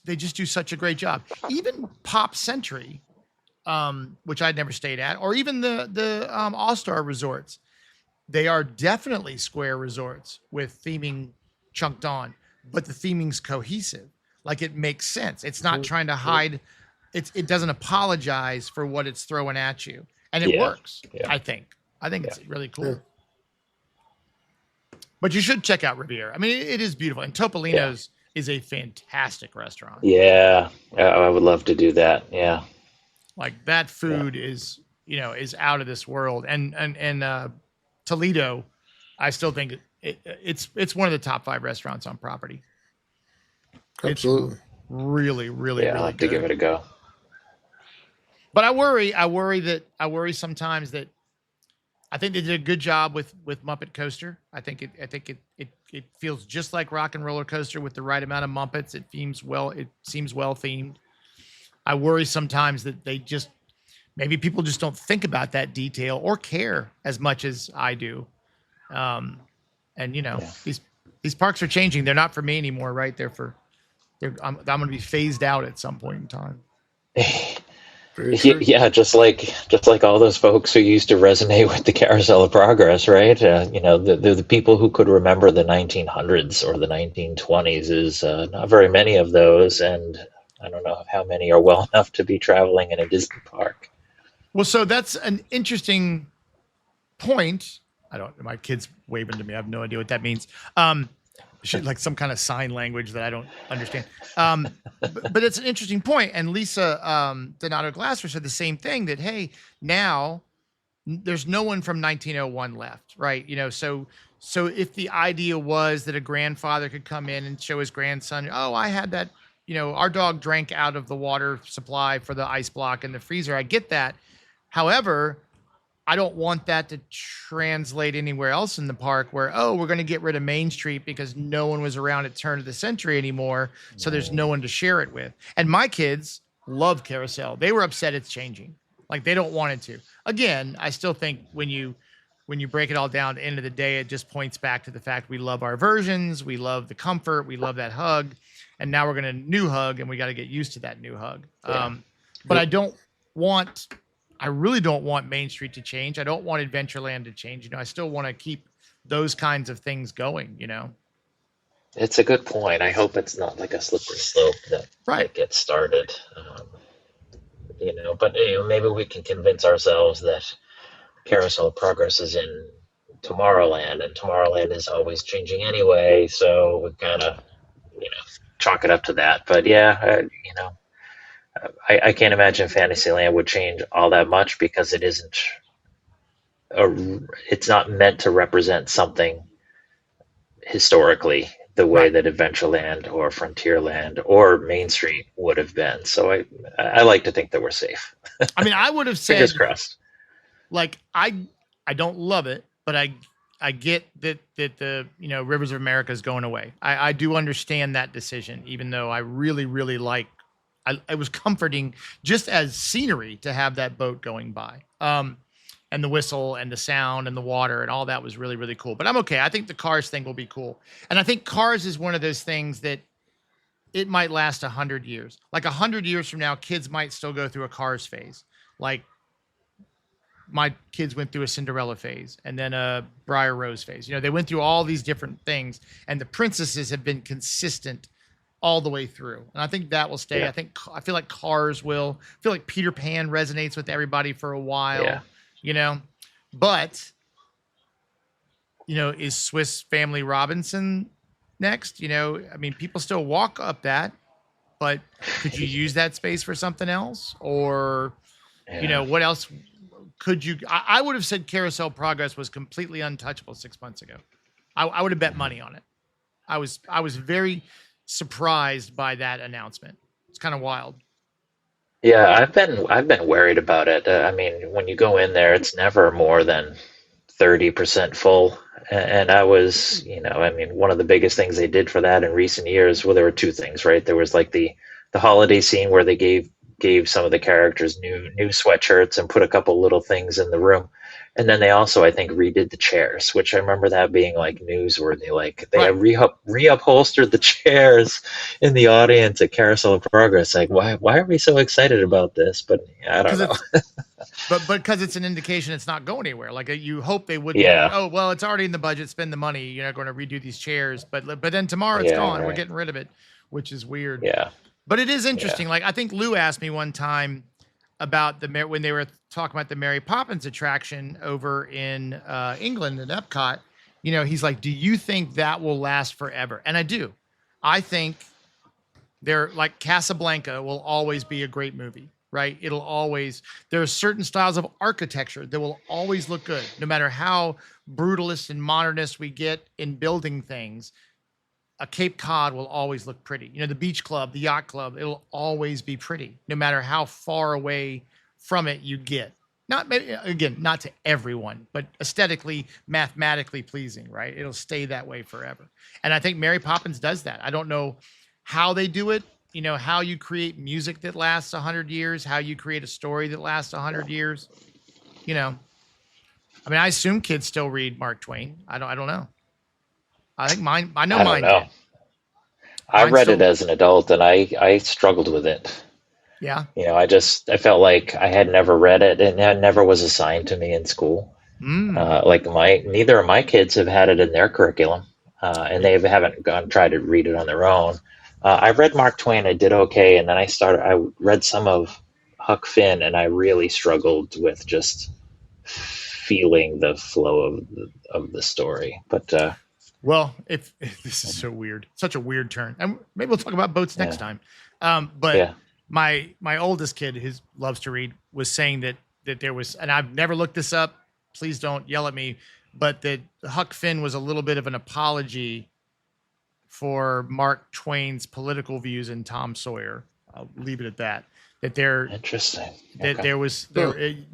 They just do such a great job. Even Pop Century, which I'd never stayed at, or even the All-Star resorts, they are definitely square resorts with theming chunked on, but the theming's cohesive. Like it makes sense. It's not trying to hide. It doesn't apologize for what it's throwing at you, and it works. Yeah. I think it's really cool. Yeah. But you should check out Riviera. I mean, it is beautiful, and Topolino's is a fantastic restaurant. Yeah, I would love to do that. Yeah, like that food is out of this world, and Toledo, I still think it's one of the top 5 restaurants on property. Absolutely, it's really, really, I'll have to give it a go. But I worry sometimes that I think they did a good job with Muppet Coaster. I think it feels just like Rock and Roller Coaster with the right amount of Muppets. It seems well themed. I worry sometimes that maybe people just don't think about that detail or care as much as I do. These parks are changing. They're not for me anymore, right? I'm going to be phased out at some point in time. Yeah, just like all those folks who used to resonate with the Carousel of Progress, right? The people who could remember the 1900s or the 1920s is not very many of those, and I don't know how many are well enough to be traveling in a Disney park. Well, so that's an interesting point. I don't. My kid's waving to me. I have no idea what that means. Like some kind of sign language that I don't understand. But it's an interesting point. And Lisa Donato Glasser said the same thing, that, hey, now there's no one from 1901 left, right? So if the idea was that a grandfather could come in and show his grandson, oh, I had that, our dog drank out of the water supply for the ice block in the freezer. I get that. However, I don't want that to translate anywhere else in the park where, oh, we're going to get rid of Main Street because no one was around at turn of the century anymore. So there's no one to share it with. And my kids love Carousel. They were upset it's changing. Like, they don't want it to. Again, I still think when you break it all down, at the end of the day, it just points back to the fact we love our versions. We love the comfort. We love that hug. And now we're going to new hug, and we got to get used to that new hug. Yeah. But I really don't want Main Street to change. I don't want Adventureland to change. I still want to keep those kinds of things going, It's a good point. I hope it's not like a slippery slope that gets started. But maybe we can convince ourselves that Carousel of Progress is in Tomorrowland, and Tomorrowland is always changing anyway. So we kind of, chalk it up to that. But yeah, I can't imagine Fantasyland would change all that much, because it isn't. It's not meant to represent something historically the way that Adventureland or Frontierland or Main Street would have been. So I like to think that we're safe. I mean, I would have said, fingers crossed. Like, I don't love it, but I get that the Rivers of America is going away. I do understand that decision, even though I really, really like. It was comforting just as scenery to have that boat going by, and the whistle and the sound and the water and all that was really, really cool. But I'm okay. I think the Cars thing will be cool, and I think Cars is one of those things that it might last 100 years. Like 100 years from now, kids might still go through a Cars phase, like my kids went through a Cinderella phase and then a Briar Rose phase. They went through all these different things, and the princesses have been consistent all the way through. And I think that will stay. Yeah. I feel like Cars will. I feel like Peter Pan resonates with everybody for a while, But, is Swiss Family Robinson next? I mean, people still walk up that, but could you use that space for something else? Or, what else could you? I would have said Carousel Progress was completely untouchable 6 months ago. I would have bet money on it. I was very surprised by that announcement. It's kind of wild. Yeah, I've been worried about it. I mean, when you go in there, it's never more than 30% full. And I was, one of the biggest things they did for that in recent years, well, there were two things, right? There was like the holiday scene where they gave some of the characters new sweatshirts and put a couple little things in the room. And then they also, I think, redid the chairs, which I remember that being like newsworthy. Like they have reupholstered the chairs in the audience at Carousel of Progress. Like, why are we so excited about this? But I don't know. but because it's an indication it's not going anywhere. Like you hope they wouldn't. Yeah. Oh well, it's already in the budget. Spend the money. You're not going to redo these chairs. But then tomorrow it's gone. Right. We're getting rid of it, which is weird. Yeah. But it is interesting. Yeah. Like I think Lou asked me one time about when they were talking about the Mary Poppins attraction over in England at Epcot. He's like, do you think that will last forever? And I do. I think they're like Casablanca will always be a great movie, right? There are certain styles of architecture that will always look good, no matter how brutalist and modernist we get in building things. A Cape Cod will always look pretty. The beach club, the yacht club, it'll always be pretty, no matter how far away from it you get. Not to everyone, but aesthetically, mathematically pleasing, right? It'll stay that way forever. And I think Mary Poppins does that. I don't know how they do it. How you create music that lasts 100 years, how you create a story that lasts 100 years. I assume kids still read Mark Twain. I don't know. I think mine. I know mine. Did. I read it as an adult, and I struggled with it. Yeah. I felt like I had never read it, and it never was assigned to me in school. Neither of my kids have had it in their curriculum, and they haven't tried to read it on their own. I read Mark Twain. I did okay, and then I read some of Huck Finn, and I really struggled with just feeling the flow of the story. But Well, if this is so weird, such a weird turn, and maybe we'll talk about boats next time. But yeah, my oldest kid, who loves to read, was saying that there was, and I've never looked this up. Please don't yell at me, but that Huck Finn was a little bit of an apology for Mark Twain's political views in Tom Sawyer. I'll leave it at that. That there, interesting. that Okay. there was,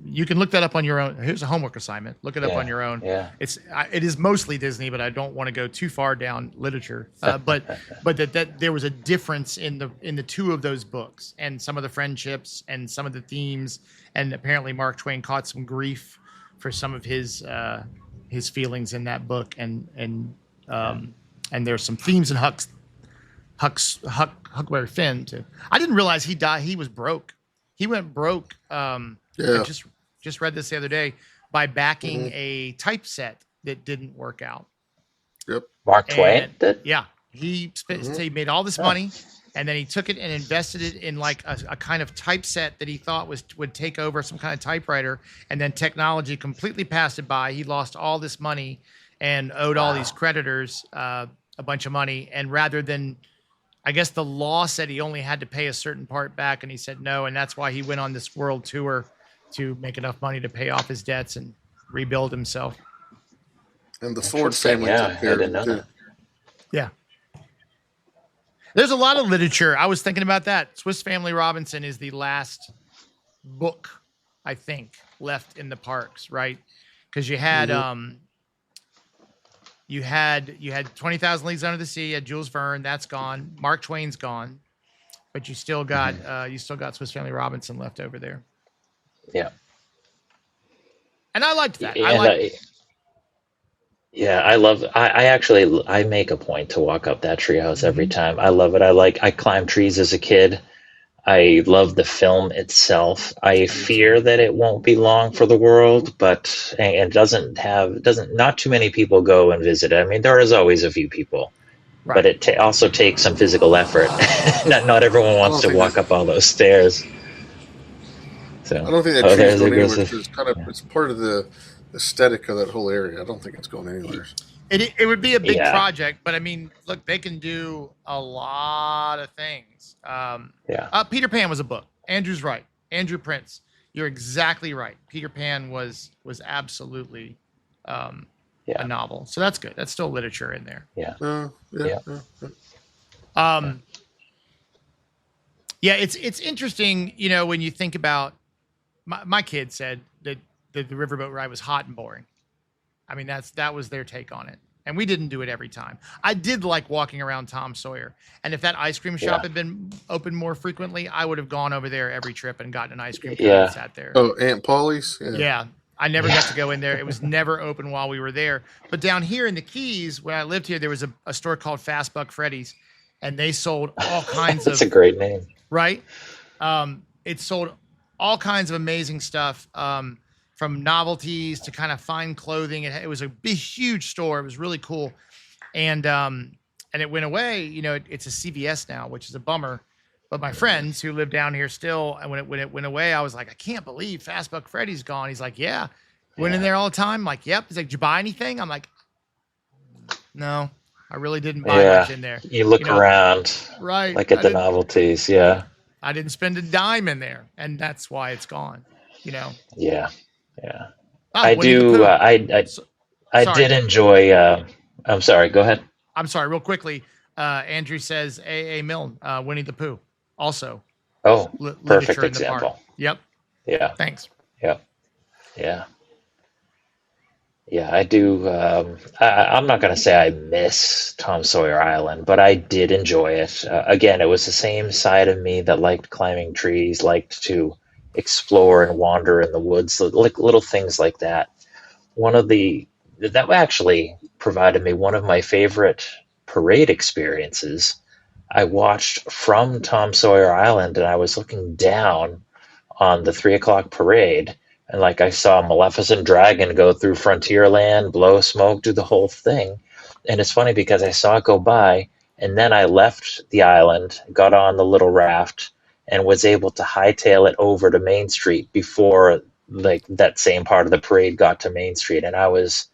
you can look that up on your own. Here's a homework assignment. Look it up Yeah, on your own. yeah. It is mostly Disney, but I don't want to go too far down literature. But that there was a difference in the two of those books, and some of the friendships and some of the themes, and apparently Mark Twain caught some grief for some of his feelings in that book, and there's some themes in Huckleberry Finn too. I didn't realize he died. He was broke. He went broke. I just read this the other day by backing a typeset that didn't work out. Yep. Mark Twain did? Yeah, he he made all this money, and then he took it and invested it in like a kind of typeset that he thought would take over some kind of typewriter, and then technology completely passed it by. He lost all this money and owed all these creditors a bunch of money, and rather than, I guess the law said he only had to pay a certain part back, and he said no, and that's why he went on this world tour to make enough money to pay off his debts and rebuild himself. And the Ford family Yeah, took care I of didn't it know too. that. Yeah. There's a lot of literature. I was thinking about that. Swiss Family Robinson is the last book, I think, left in the parks, right? Because you had you had 20,000 Leagues Under the Sea, you had Jules Verne, that's gone. Mark Twain's gone. But you still got Swiss Family Robinson left over there. Yeah. And I liked that. I love. I make a point to walk up that treehouse every time. I love it. I climbed trees as a kid. I love the film itself. I fear that it won't be long for the world, but and not too many people go and visit it. I mean, there is always a few people, Right. but it also takes some physical effort. not everyone wants to walk up all those stairs. So I don't think that tree's there's going a anywhere. good- It's part of the aesthetic of that whole area. I don't think it's going anywhere. It would be a big Yeah. project, but I mean, look, they can do a lot of things. Peter Pan was a book. Andrew's right. Andrew Prince, you're exactly right. Peter Pan was absolutely a novel. So that's good. That's still literature in there. It's interesting, when you think about my kid said that the riverboat ride was hot and boring. I mean, that was their take on it. And we didn't do it every time. I did like walking around Tom Sawyer. And if that ice cream shop had been open more frequently, I would have gone over there every trip and gotten an ice cream cone and sat there. Oh, Aunt Polly's? Yeah. I never got to go in there. It was never open while we were there. But down here in the Keys, when I lived here, there was a store called Fast Buck Freddy's, and they sold all kinds of... That's a great name. Right? It sold all kinds of amazing stuff, from novelties to kind of fine clothing. It was a big, huge store. It was really cool. And it went away. It's a CVS now, which is a bummer. But my friends who live down here still, and when it went away, I was like, I can't believe Fast Buck Freddy's gone. He's like, yeah. Went in there all the time. I'm like, yep. He's like, did you buy anything? I'm like, no, I really didn't buy much in there. You look around, right? Like at the novelties. Yeah. I didn't spend a dime in there, and that's why it's gone. Yeah. I do. I did enjoy. I'm sorry. Go ahead. I'm sorry. Real quickly, Andrew says A. Milne, Winnie the Pooh, also. Oh, perfect literature in the example. park. Yep. Yeah. Thanks. Yep. Yeah. Yeah, I do. I'm not going to say I miss Tom Sawyer Island, but I did enjoy it. Again, it was the same side of me that liked climbing trees, liked to explore and wander in the woods, like little things like that. That actually provided me one of my favorite parade experiences. I watched from Tom Sawyer Island, and I was looking down on the 3:00 parade, and I saw Maleficent Dragon go through Frontierland, blow smoke, do the whole thing. And it's funny because I saw it go by, and then I left the island, got on the little raft, and was able to hightail it over to Main Street before like that same part of the parade got to Main Street, and I was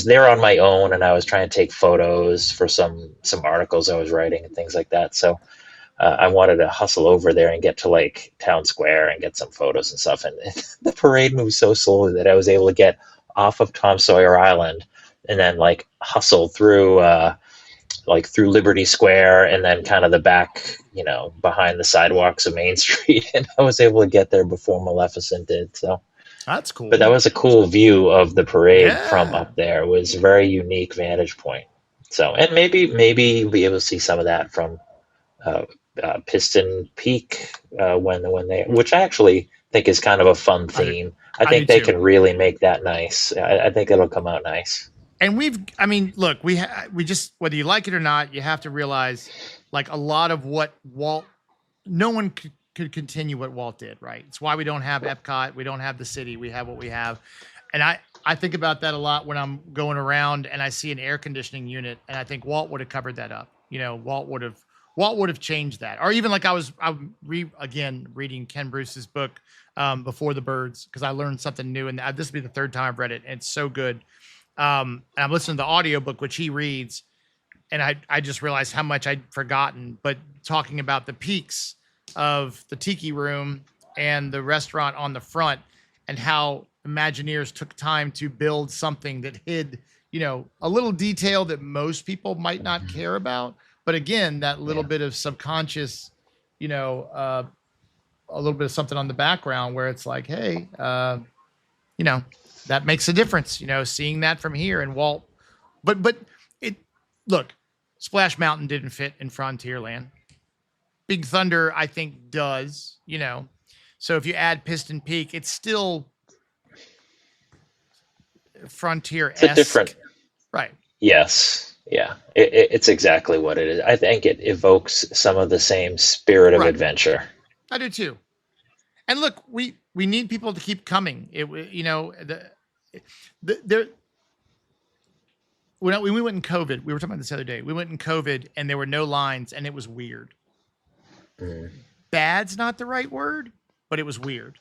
there on my own, and I was trying to take photos for some articles I was writing and things like that. So I wanted to hustle over there and get to like Town Square and get some photos and stuff. And the parade moved so slowly that I was able to get off of Tom Sawyer Island and then like hustle through through Liberty Square and then kind of the back, behind the sidewalks of Main Street. And I was able to get there before Maleficent did. So that's cool. But that was a cool view of the parade from Yeah. up there. It was a very unique vantage point. So, and maybe be able to see some of that from Piston Peak when they, which I actually think is kind of a fun theme. I think do they too. can really make that nice. I think it'll come out nice. And look, we just, whether you like it or not, you have to realize like a lot of what no one could continue what Walt did, right? It's why we don't have Epcot. We don't have the city. We have what we have. And I think about that a lot when I'm going around and I see an air conditioning unit and I think Walt would have covered that up. Walt would have changed that. Or even like I'm reading Ken Bruce's book, Before the Birds, because I learned something new. And this will be the third time I've read it. And it's so good. And I'm listening to the audiobook, which he reads, and I just realized how much I'd forgotten, but talking about the peaks of the Tiki Room and the restaurant on the front and how Imagineers took time to build something that hid, a little detail that most people might not care about. But again, that little bit of subconscious, a little bit of something on the background where it's like, hey, that makes a difference, seeing that from here. And Walt, but look, Splash Mountain didn't fit in Frontierland. Big Thunder, I think, does, So if you add Piston Peak, it's still Frontier-esque. It's a different, right? Yes, yeah, it's exactly what it is. I think it evokes some of the same spirit of adventure. I do too. And look, we need people to keep coming. When we went in COVID, we were talking about this the other day. We went in COVID and there were no lines and it was weird. Bad's not the right word, but it was weird.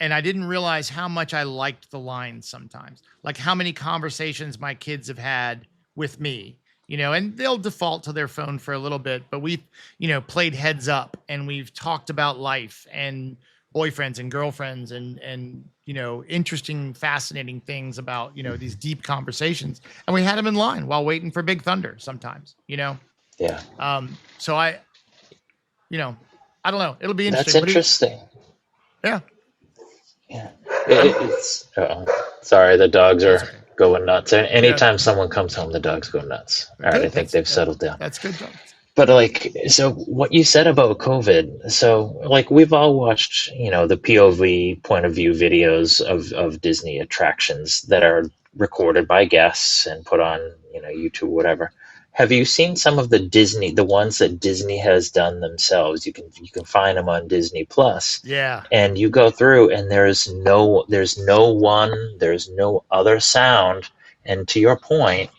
And I didn't realize how much I liked the lines sometimes. Like how many conversations my kids have had with me, and they'll default to their phone for a little bit, but we've, played heads up and we've talked about life and boyfriends and girlfriends and interesting, fascinating things about, these deep conversations. And we had them in line while waiting for Big Thunder sometimes, Yeah. So I don't know. It'll be interesting. That's interesting. Yeah. It's sorry, the dogs are going nuts. And anytime someone comes home, the dogs go nuts. All right, I think they've settled down. That's good though. But so what you said about COVID, so we've all watched, the POV point of view videos of Disney attractions that are recorded by guests and put on, YouTube, whatever. Have you seen some of the ones that Disney has done themselves? You can find them on Disney Plus. Yeah. And you go through and there's no other sound. And to your point,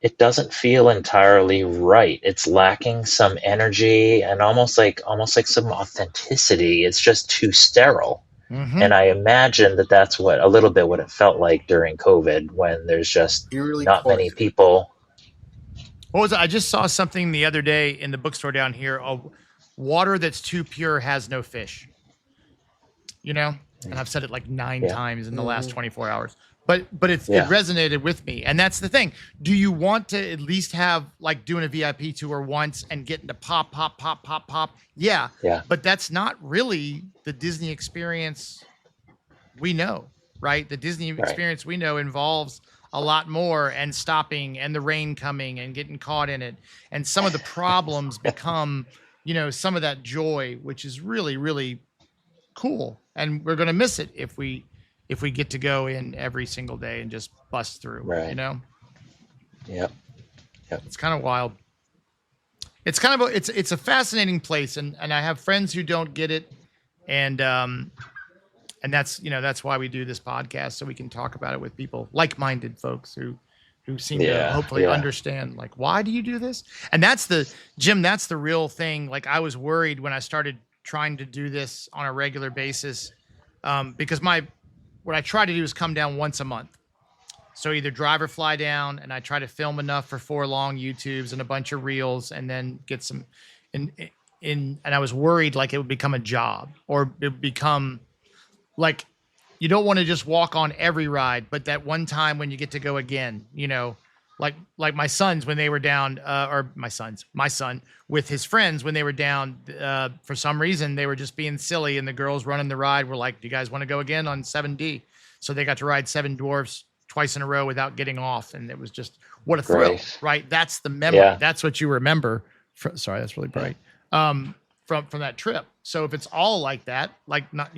it doesn't feel entirely right. It's lacking some energy and almost like some authenticity. It's just too sterile. Mm-hmm. And I imagine that's a little bit what it felt like during COVID when there's just not many people. What was it? I just saw something the other day in the bookstore down here. Water that's too pure has no fish. And I've said it like 9 times in the last 24 hours. But it resonated with me. And that's the thing. Do you want to at least have like doing a VIP tour once and getting to pop? Yeah. But that's not really the Disney experience we know, right? The Disney experience we know involves a lot more and stopping and the rain coming and getting caught in it. And some of the problems become, some of that joy, which is really, really cool. And we're going to miss it if we get to go in every single day and just bust through, Yep. It's kind of wild. It's kind of it's a fascinating place. And I have friends who don't get it. And that's why we do this podcast, so we can talk about it with people, like-minded folks who seem to hopefully understand, like, why do you do this? And that's the real thing. Like, I was worried when I started trying to do this on a regular basis, because my what I try to do is come down once a month. So either drive or fly down, and I try to film enough for 4 long YouTubes and a bunch of reels, and then get some and I was worried like it would become a job, or it would become like, you don't want to just walk on every ride, but that one time when you get to go again, like my sons when they were down, or my son with his friends when they were down, for some reason they were just being silly, and the girls running the ride were like, "Do you guys want to go again on 7D?" So they got to ride Seven Dwarfs twice in a row without getting off, and it was just what a thrill, right? That's the memory. Yeah. That's what you remember. Sorry, that's really bright. From that trip. So if it's all like that, like not,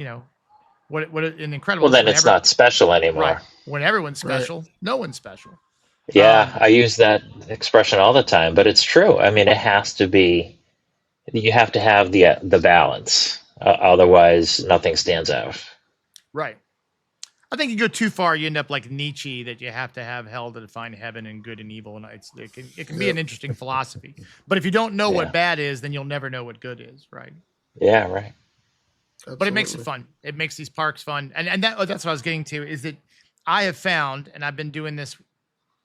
what an incredible. Well, then it's not special anymore. Right. When everyone's special, no one's special. Yeah, I use that expression all the time, but it's true. I mean, it has to be. You have to have the balance, otherwise nothing stands out. Right. I think you go too far, you end up like Nietzsche, that you have to have hell to define heaven and good and evil, and it can be an interesting philosophy. But if you don't know what bad is, then you'll never know what good is, right? Yeah, right. Absolutely. But it makes it fun. It makes these parks fun, and that's what I was getting to, is that I have found, and I've been doing this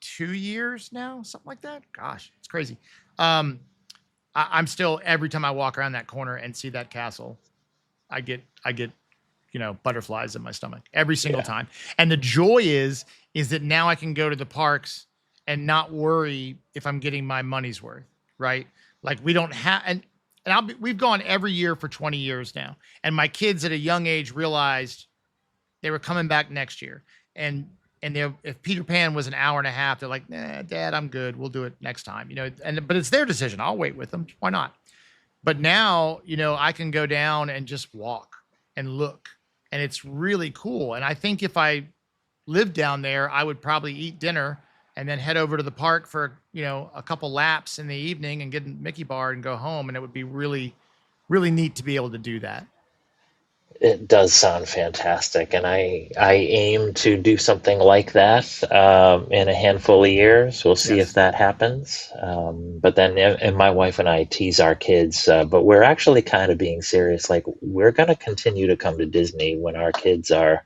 2 years now, something like that. Gosh, it's crazy. I'm still, every time I walk around that corner and see that castle, I get butterflies in my stomach every single time. And the joy is that now I can go to the parks and not worry if I'm getting my money's worth, right? Like we don't have, and we've gone every year for 20 years now. And my kids at a young age realized they were coming back next year. And if Peter Pan was an hour and a half, they're like, "Nah, Dad, I'm good. We'll do it next time." But it's their decision. I'll wait with them. Why not? But now, I can go down and just walk and look. And it's really cool. And I think if I lived down there, I would probably eat dinner and then head over to the park for, a couple laps in the evening and get a Mickey bar and go home. And it would be really, really neat to be able to do that. It does sound fantastic. And I aim to do something like that in a handful of years. We'll see if that happens. But then, and my wife and I tease our kids, but we're actually kind of being serious. Like, we're going to continue to come to Disney when our kids are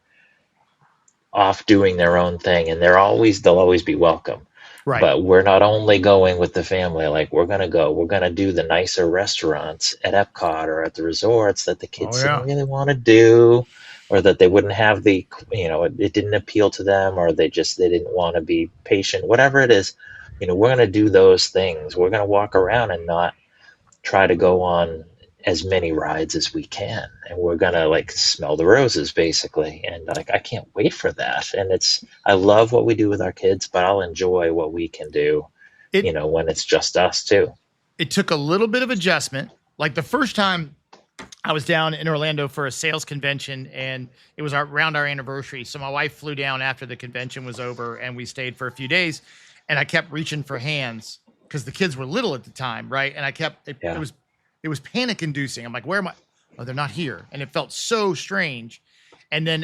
off doing their own thing, and they'll always be welcome. Right. But we're not only going with the family, like we're going to do the nicer restaurants at Epcot or at the resorts that the kids didn't really want to do, or that they wouldn't have it didn't appeal to them, or they didn't want to be patient, whatever it is. We're going to do those things. We're going to walk around and not try to go on as many rides as we can, and we're gonna smell the roses basically, and I can't wait for that. And I love what we do with our kids, but I'll enjoy what we can do when it's just us too. It took a little bit of adjustment. Like the first time I was down in Orlando for a sales convention, and it was around our anniversary, so my wife flew down after the convention was over, and we stayed for a few days, and I kept reaching for hands because the kids were little at the time, right? And it was panic inducing. I'm like, where am I? Oh, they're not here. And it felt so strange. And then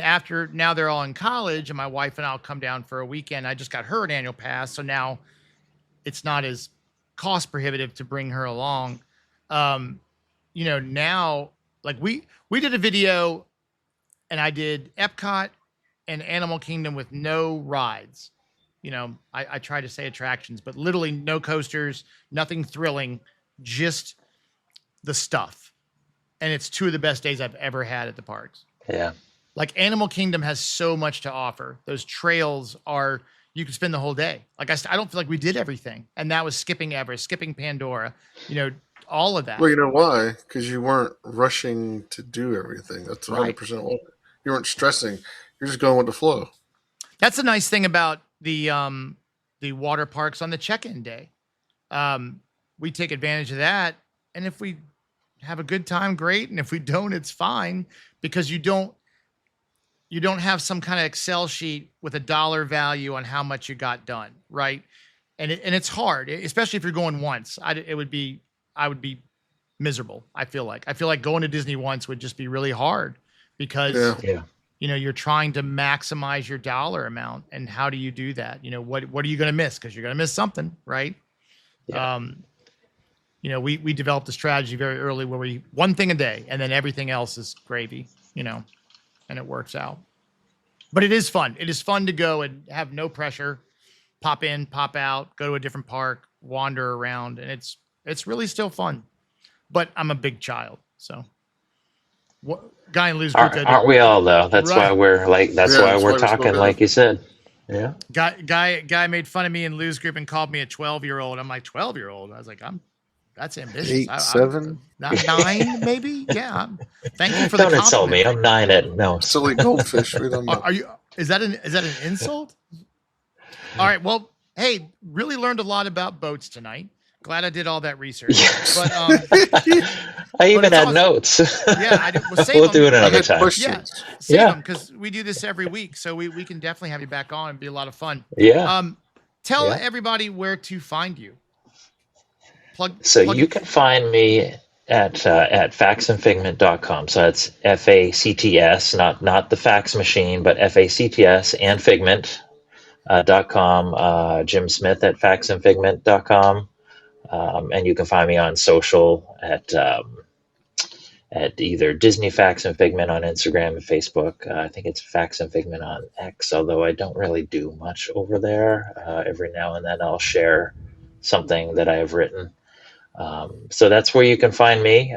now they're all in college, and my wife and I'll come down for a weekend. I just got her an annual pass. So now it's not as cost prohibitive to bring her along. Now like we did a video, and I did Epcot and Animal Kingdom with no rides. I try to say attractions, but literally no coasters, nothing thrilling, just the stuff. And it's 2 of the best days I've ever had at the parks. Yeah. Like Animal Kingdom has so much to offer. Those trails you could spend the whole day. Like I don't feel like we did everything. And that was skipping Everest, skipping Pandora, all of that. Well, you know why? Because you weren't rushing to do everything. That's 100% why. You weren't stressing. You're just going with the flow. That's the nice thing about the water parks on the check-in day. We take advantage of that. And if we have a good time, great. And if we don't, it's fine, because you don't have some kind of Excel sheet with a dollar value on how much you got done. Right. And it's hard, especially if you're going once. I would be miserable. I feel like going to Disney once would just be really hard, because you're trying to maximize your dollar amount. And how do you do that? What are you going to miss? Because you're going to miss something. Right. Yeah. We developed a strategy very early where one thing a day, and then everything else is gravy, and it works out. But it is fun. It is fun to go and have no pressure, pop in, pop out, go to a different park, wander around, and it's really still fun. But I'm a big child, so what guy in Lou's group Aren't we all though? That's why right. we're like. That's Yeah, why that's we're why we still talking go. like you said. Yeah. Guy made fun of me in Lou's group and called me a 12-year-old. I'm like 12-year-old. I was like, that's ambitious. 8, 7. Not 9, maybe. Yeah. Thank you for the Don't insult me. compliment. I'm 9 at no. Silly goldfish. We don't know. Are you? Is that an insult? All right. Well, hey, really learned a lot about boats tonight. Glad I did all that research. Yes. But I even it's had awesome. notes. Yeah, I did. Well, save We'll them. do it I another had time. Yeah, questions. save Yeah. them because we do this every week, so we can definitely have you back on and be a lot of fun. Yeah. Tell Yeah. everybody where to find you. So plug you it. can find me at faxandfigment.com. So that's FACTS, not the fax machine, but FACTS and figment.com. Jim Smith at faxandfigment.com. And you can find me on social at either Disney Fax and Figment on Instagram and Facebook. I think it's Fax and Figment on X, although I don't really do much over there. Every now and then I'll share something that I have written. So that's where you can find me.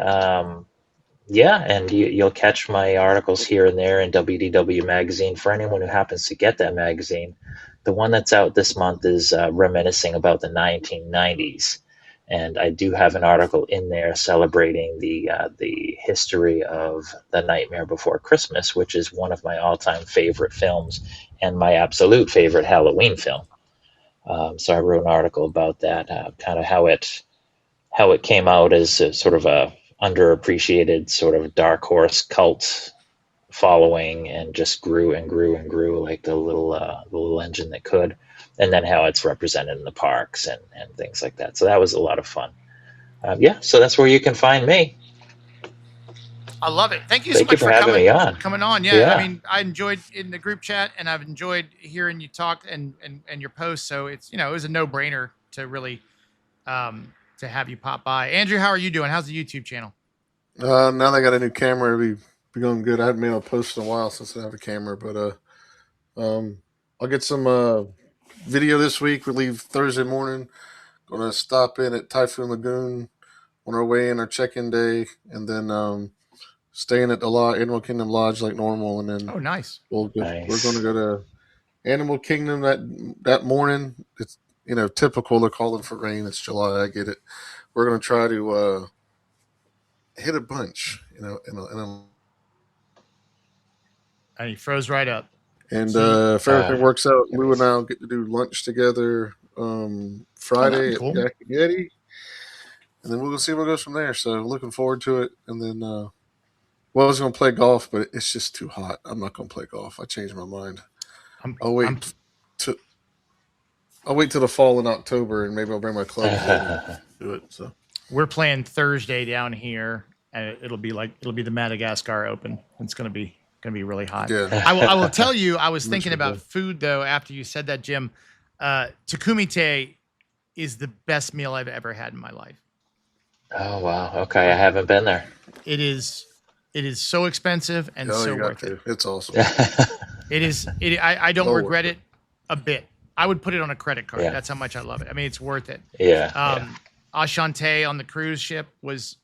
Yeah, and you'll catch my articles here and there in WDW Magazine. For anyone who happens to get that magazine, the one that's out this month is reminiscing about the 1990s. And I do have an article in there celebrating the history of The Nightmare Before Christmas, which is one of my all-time favorite films and my absolute favorite Halloween film. So I wrote an article about that, kind of how it came out as a sort of a underappreciated sort of dark horse cult following, and just grew and grew and grew like the little engine that could, and then how it's represented in the parks and things like that. So that was a lot of fun. Yeah, so that's where you can find me. I love it. Thank you Thank so you much for having me on. coming on. Yeah, Yeah. I mean, I enjoyed in the group chat, and I've enjoyed hearing you talk and your posts. So it's it was a no-brainer to really to have you pop by. Andrew, how are you doing? How's the YouTube channel? Now they got a new camera. It'll be going good. I haven't made a post in a while since I have a camera, but I'll get some video this week. We leave Thursday morning. Going to stop in at Typhoon Lagoon on our way in, our check-in day, and then staying at the Animal Kingdom Lodge like normal, and then Oh, nice. we're Nice. going to go to Animal Kingdom that morning. It's typical. They're calling for rain. It's July. I get it. We're going to try to hit a bunch. And he froze right up. And if everything works out, Lou and I'll get to do lunch together Friday cool. at Jack and Yeti, and then we'll see what goes from there. So looking forward to it. And then, I was going to play golf, but it's just too hot. I'm not going to play golf. I changed my mind. I'll wait till the fall in October, and maybe I'll bring my clubs in and do it. So We're playing Thursday down here, and it'll be the Madagascar Open. It's gonna be really hot. yeah, I will tell you, I was thinking about food though after you said that, Jim. Takumite is the best meal I've ever had in my life. Oh wow. Okay, I haven't been there. It is so expensive and so you got worth it. to. It's awesome. It is. I don't Well regret worth it a bit. I would put it on a credit card. Yeah. That's how much I love it. I mean, it's worth it. Yeah. Ashante on the cruise ship was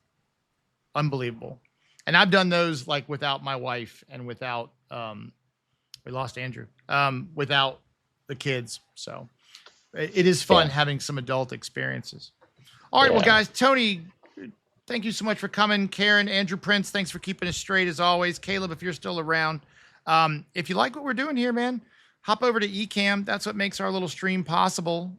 unbelievable. And I've done those like without my wife and without we lost Andrew. Without the kids. So it is fun having some adult experiences. All right, well, guys, Tony, thank you so much for coming. Karen, Andrew Prince, thanks for keeping us straight as always. Caleb, if you're still around. If you like what we're doing here, man, hop over to Ecamm. That's what makes our little stream possible.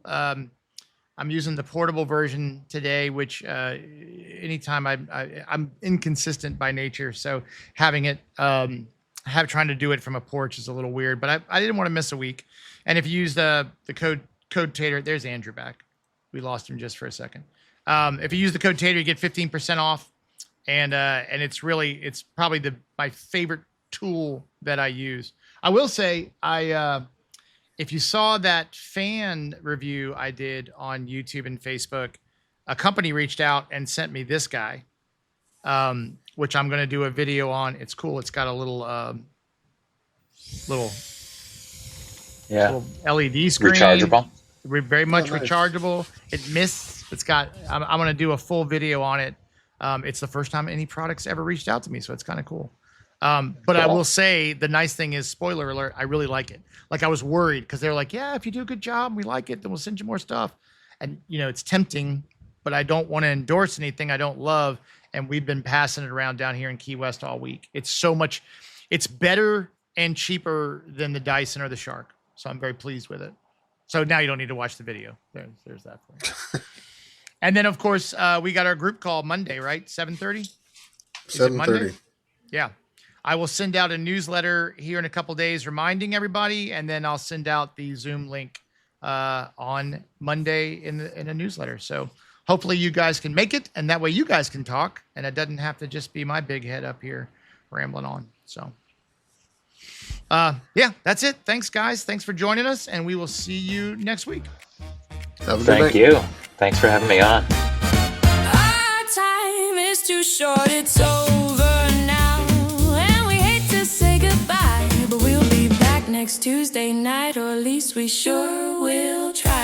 I'm using the portable version today, which anytime I'm inconsistent by nature, so having it trying to do it from a porch is a little weird. But I didn't want to miss a week. And if you use the code Tater, there's Andrew back. We lost him just for a second. If you use the code Tater, you get 15% off, and it's probably my favorite tool that I use. I will say if you saw that fan review I did on YouTube and Facebook, a company reached out and sent me this guy, which I'm going to do a video on. It's cool. It's got a little Yeah. little LED screen. Rechargeable. Very much nice. rechargeable. It mists. It's got. I'm going to do a full video on it. It's the first time any products ever reached out to me, so it's kind of cool. But I Cool. will say the nice thing is, spoiler alert, I really like it. Like I was worried because they're like, yeah, if you do a good job, we like it, then we'll send you more stuff. And it's tempting, but I don't want to endorse anything I don't love. And we've been passing it around down here in Key West all week. It's so much. It's better and cheaper than the Dyson or the Shark. So I'm very pleased with it. So now you don't need to watch the video. There's that for you. And then, of course, we got our group call Monday, right? 7:30? 7:30. Yeah. I will send out a newsletter here in a couple days reminding everybody, and then I'll send out the Zoom link on Monday in a newsletter. So hopefully you guys can make it, and that way you guys can talk, and it doesn't have to just be my big head up here rambling on. So yeah, that's it. Thanks, guys. Thanks for joining us, and we will see you next week. Have a good Thank night. you. Thanks for having me on. Our time is too short, it's over now. And we hate to say goodbye, but we'll be back next Tuesday night, or at least we sure will try.